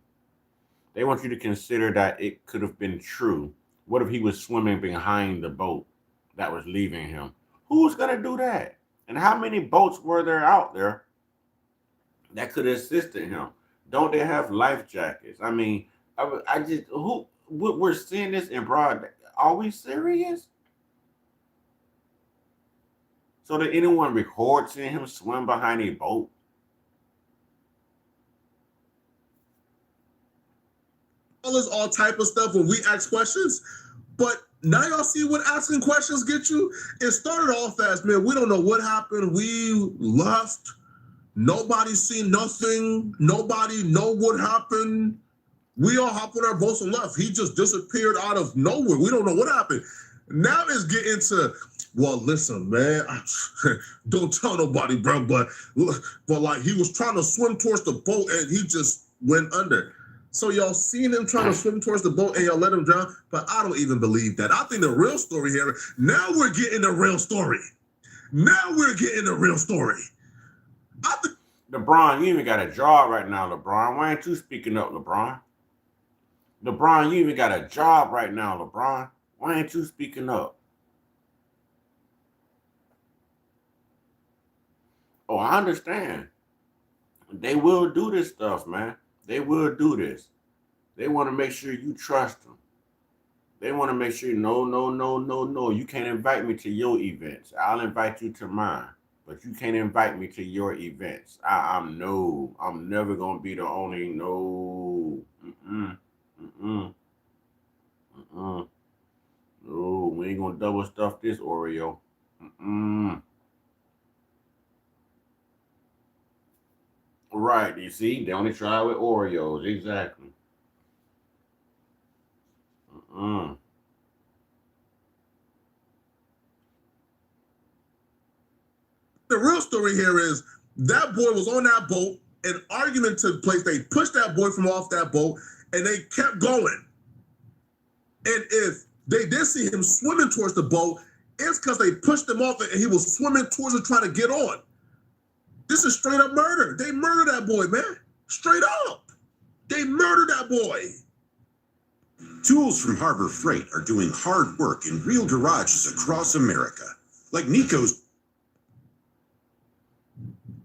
They want you to consider that it could have been true. What if he was swimming behind the boat that was leaving him? Who's going to do that? And how many boats were there out there that could have assisted him? Don't they have life jackets? I mean, we're seeing this in broad. Are we serious? So did anyone record seeing him swim behind a boat? All type of stuff when we ask questions, but now y'all see what asking questions get you. It started off as, man, we don't know what happened. We left. Nobody seen nothing. Nobody know what happened. We all hopped on our boats and left. He just disappeared out of nowhere. We don't know what happened. Now it's getting to, well, listen, man, don't tell nobody, bro, but like he was trying to swim towards the boat and he just went under. So y'all seen him trying to swim towards the boat and y'all let him drown, but I don't even believe that. I think the real story here, now we're getting the real story. Now we're getting the real story. LeBron, you even got a job right now, LeBron. Why ain't you speaking up, LeBron? LeBron, you even got a job right now, LeBron. Why ain't you speaking up? Oh, I understand. They will do this stuff, man. They will do this. They want to make sure you trust them. They want to make sure, no. You can't invite me to your events. I'll invite you to mine. But you can't invite me to your events. I'm never going to be the only, no. No, we ain't going to double stuff this Oreo. Right, you see, they only try with Oreos, exactly. The real story here is that boy was on that boat, an argument took place. They pushed that boy from off that boat, and they kept going. And if they did see him swimming towards the boat, it's because they pushed him off and he was swimming towards it trying to get on. This is straight up murder. They murdered that boy, man. Straight up. They murdered that boy. Tools from Harbor Freight are doing hard work in real garages across America, like Nico's.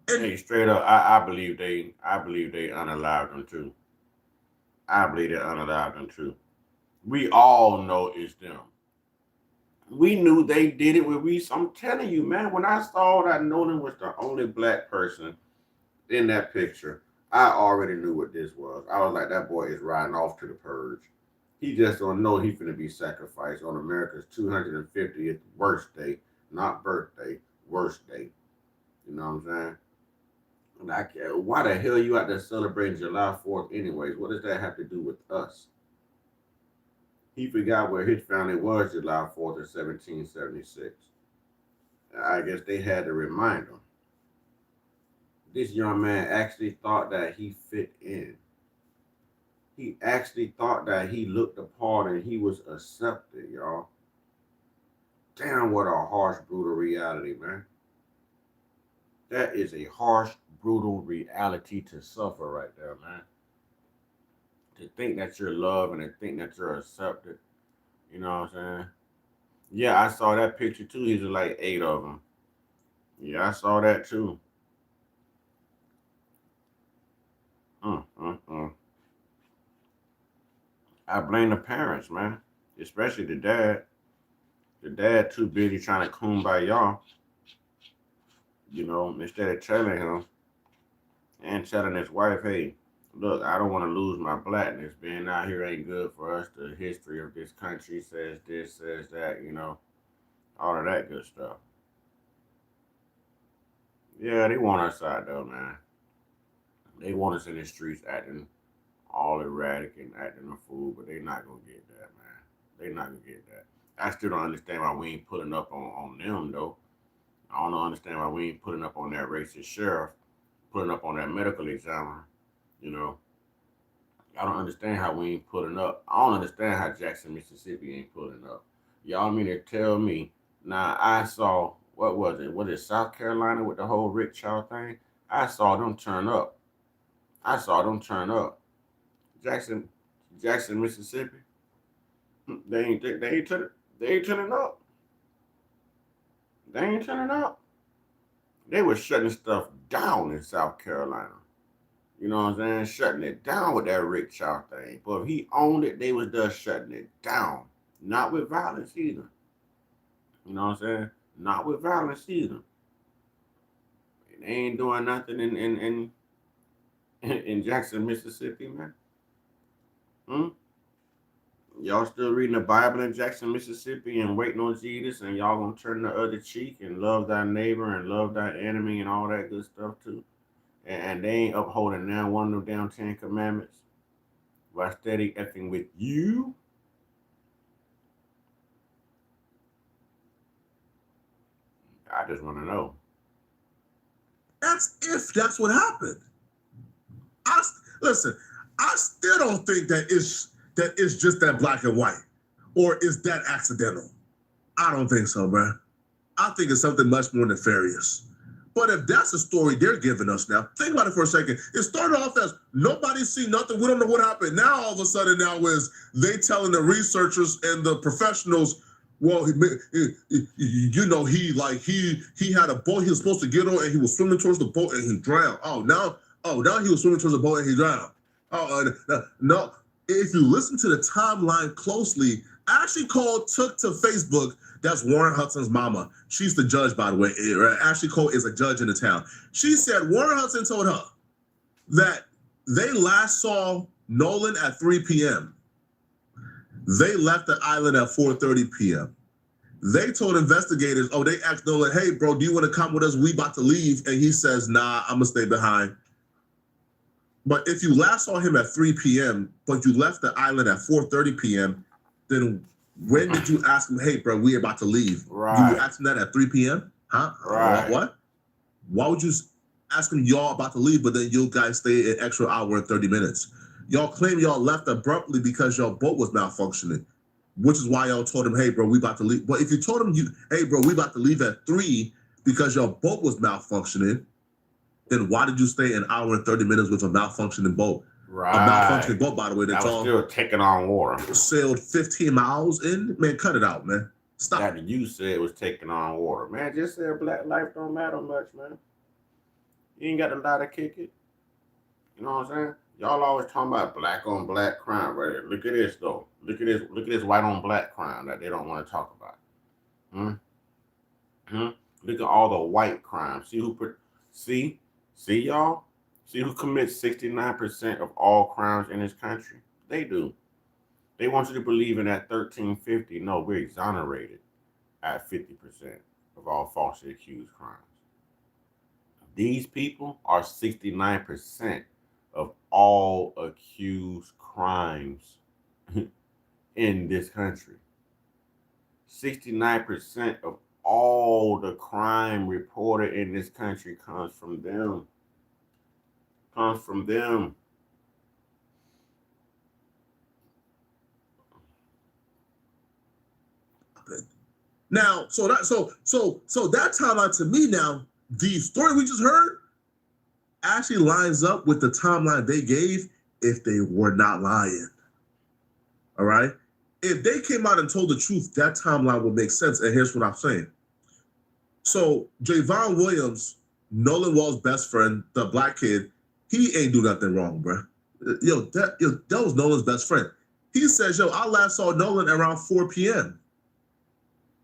Hey, straight up, I believe they unalived them too. I believe they unalived them too. We all know it's them. We knew they did it when I'm telling you, man, when I saw that Nolan was the only black person in that picture, I already knew what this was. I was like, that boy is riding off to the purge. He just don't know he's going to be sacrificed on America's 250th worst day, not birthday, worst day. You know what I'm saying? And why the hell you out there celebrating July 4th anyways? What does that have to do with us? He forgot where his family was July 4th of 1776. I guess they had to remind him. This young man actually thought that he fit in. He actually thought that he looked the part and he was accepted, y'all. Damn, what a harsh, brutal reality, man. That is a harsh, brutal reality to suffer right there, man. To think that you're loved and to think that you're accepted. You know what I'm saying? Yeah, I saw that picture too. He's like 8 of them. Yeah, I saw that too. I blame the parents, man. Especially the dad. The dad too busy trying to kumbaya. You know, instead of telling him and telling his wife, hey, look, I don't want to lose my blackness. Being out here ain't good for us. The history of this country says this, says that, you know, all of that good stuff. Yeah, they want us out though, man. They want us in the streets acting all erratic and acting a fool, but they not going to get that, man. They not going to get that. I still don't understand why we ain't pulling up on them, though. I don't understand why we ain't putting up on that racist sheriff, putting up on that medical examiner, you know. I don't understand how we ain't pulling up. I don't understand how Jackson, Mississippi ain't pulling up. Y'all mean to tell me, now I saw, what was it? Was it South Carolina with the whole Rick Charles thing? I saw them turn up. Jackson, Mississippi, they ain't turning up. They ain't turning up. They were shutting stuff down in South Carolina. You know what I'm saying? Shutting it down with that Rick Charles thing. But if he owned it, they was just shutting it down. Not with violence either. You know what I'm saying? Not with violence either. They ain't doing nothing in Jackson, Mississippi, man. Y'all still reading the Bible in Jackson, Mississippi and waiting on Jesus, and y'all gonna turn the other cheek and love thy neighbor and love thy enemy and all that good stuff too. And they ain't upholding now one of them damn 10 commandments while steady effing with you. I just want to know. That's if that's what happened. Listen, I still don't think that it's just that black and white, or is that accidental? I don't think so, bro. I think it's something much more nefarious. But if that's the story they're giving us now, think about it for a second. It started off as nobody's seen nothing. We don't know what happened. Now all of a sudden, now is they telling the researchers and the professionals, well, he had a boat he was supposed to get on, and he was swimming towards the boat and he drowned. Now he was swimming towards the boat and he drowned. No. If you listen to the timeline closely, Ashley Cole took to Facebook. That's Warren Hudson's mama. She's the judge, by the way. Ashley Cole is a judge in the town. She said Warren Hudson told her that they last saw Nolan at 3 p.m. They left the island at 4:30 p.m. They told investigators, they asked Nolan, hey, bro, do you want to come with us? We about to leave. And he says, nah, I'm going to stay behind. But if you last saw him at 3 p.m., but you left the island at 4:30 p.m., then when did you ask him, hey, bro, we about to leave? Right. You asked him that at 3 p.m.? Huh? Right. What? Why would you ask him y'all about to leave, but then you guys stay an extra hour and 30 minutes? Y'all claim y'all left abruptly because your boat was malfunctioning, which is why y'all told him, hey, bro, we about to leave. But if you told him, hey, bro, we about to leave at 3 because your boat was malfunctioning, then why did you stay an hour and 30 minutes with a malfunctioning boat? Right. A malfunctioning boat, by the way, that was still taking on water. Sailed 15 miles in? Man, cut it out, man. Stop. That you said it was taking on water. Man, just say black life don't matter much, man. You ain't got to lie to kick it. You know what I'm saying? Y'all always talking about black on black crime, right? Look at this, though. Look at this white on black crime that they don't want to talk about. Look at all the white crime. See y'all? See who commits 69% of all crimes in this country? They do. They want you to believe in that 1350. No, we're exonerated at 50% of all falsely accused crimes. These people are 69% of all accused crimes in this country. 69% of all the crime reported in this country comes from them. Now, so that timeline to me now, the story we just heard actually lines up with the timeline they gave if they were not lying. All right? If they came out and told the truth, that timeline would make sense. And here's what I'm saying. So Javon Williams, Nolan Wall's best friend, the black kid, he ain't do nothing wrong, bro. That was Nolan's best friend. He says, I last saw Nolan around 4 p.m.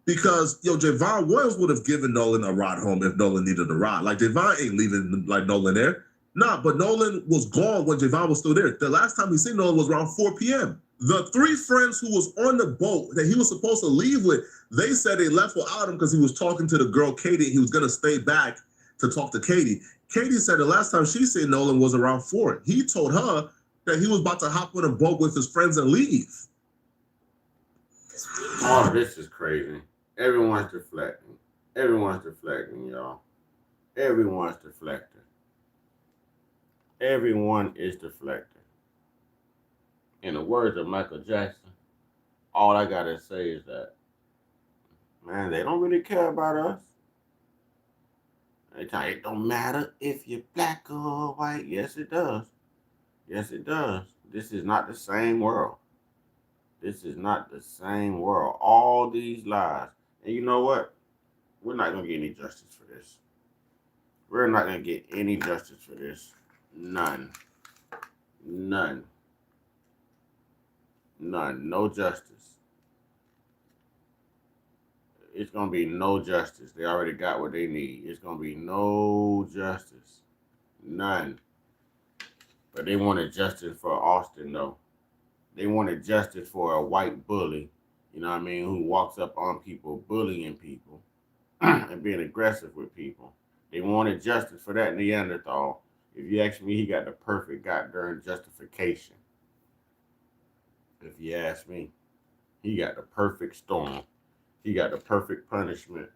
Because, Javon Williams would have given Nolan a ride home if Nolan needed a ride. Like, Javon ain't leaving, like, Nolan there. Nah, but Nolan was gone when Javon was still there. The last time we seen Nolan was around 4 p.m. The 3 friends who was on the boat that he was supposed to leave with, they said they left without him because he was talking to the girl, Katie. He was going to stay back to talk to Katie. Katie said the last time she seen Nolan was around 4. He told her that he was about to hop on a boat with his friends and leave. Oh, this is crazy. Everyone's deflecting. Everyone's deflecting, y'all. Everyone's deflecting. Everyone is deflecting. In the words of Michael Jackson, all I gotta say is that, man, they don't really care about us. It don't matter if you're black or white. Yes, it does. Yes, it does. This is not the same world. This is not the same world. All these lies. And you know what? We're not going to get any justice for this. We're not going to get any justice for this. None. No justice. it's gonna be no justice. They already got what they need. It's gonna be no justice, none. But they wanted justice for Austin though. They wanted justice for a white bully, you know what I mean, who walks up on people, bullying people, and being aggressive with people. They wanted justice for that Neanderthal. If you ask me, he got the perfect goddamn justification. If you ask me, he got the perfect storm. He got the perfect punishment.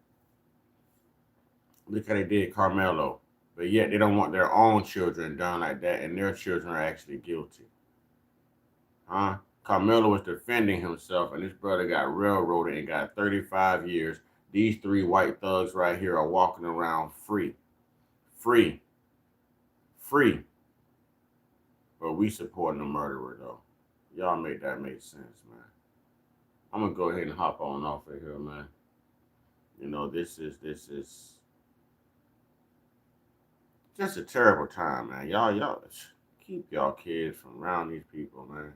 Look how they did Carmelo. But yet they don't want their own children done like that, and their children are actually guilty. Huh? Carmelo was defending himself, and his brother got railroaded and got 35 years. These three white thugs right here are walking around free. Free. Free. But we supporting the murderer, though. Y'all make that make sense, man. I'm going to go ahead and hop on off of here, man. You know, this is just a terrible time, man. Y'all keep y'all kids from around these people, man.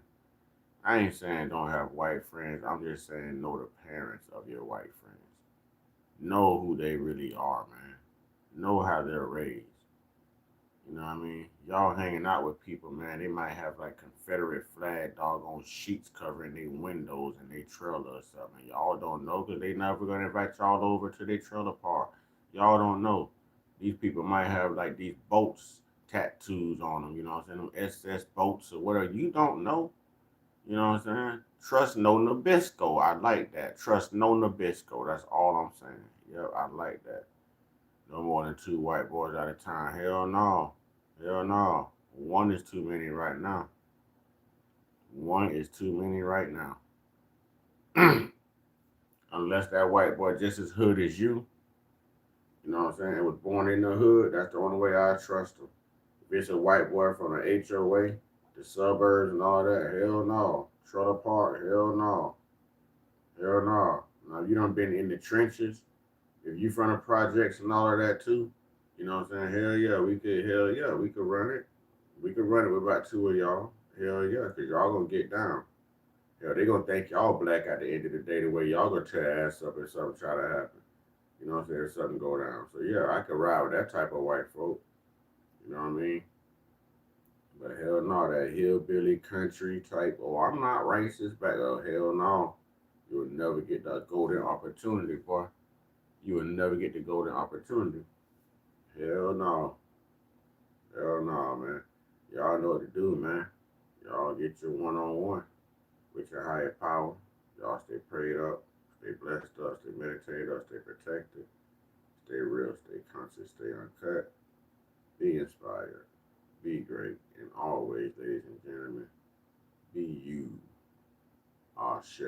I ain't saying don't have white friends. I'm just saying know the parents of your white friends. Know who they really are, man. Know how they're raised. You know what I mean? Y'all hanging out with people, man. They might have like Confederate flag doggone sheets covering their windows and their trailer or something. Y'all don't know because they never gonna invite y'all over to their trailer park. Y'all don't know. These people might have like these boats tattoos on them, you know what I'm saying? Them SS boats or whatever. You don't know. You know what I'm saying? Trust no Nabisco. I like that. Trust no Nabisco. That's all I'm saying. Yep, I like that. No more than 2 white boys at a time. Hell no. Hell no. One is too many right now. One is too many right now. Unless that white boy just as hood as you. You know what I'm saying? It was born in the hood. That's the only way I trust him. If it's a white boy from the HOA, the suburbs and all that, hell no. Trailer park, hell no. Hell no. Now, you done been in the trenches. If you from the projects and all of that too, you know what I'm saying? Hell yeah, we could run it. We could run it with about 2 of y'all. Hell yeah, because y'all gonna get down. Hell, they gonna think y'all black at the end of the day, the way y'all gonna tear ass up if something try to happen. You know what I'm saying? If something go down. So yeah, I could ride with that type of white folk. You know what I mean? But hell no, that hillbilly country type, oh, I'm not racist, but oh, hell no. You will never get that golden opportunity, boy. You will never get the golden opportunity. Hell no. Hell no, man. Y'all know what to do, man. Y'all get your one-on-one with your higher power. Y'all stay prayed up, stay blessed up, stay meditated up, stay protected, stay real, stay conscious, stay uncut, be inspired, be great, and always, ladies and gentlemen, be you. Ashe.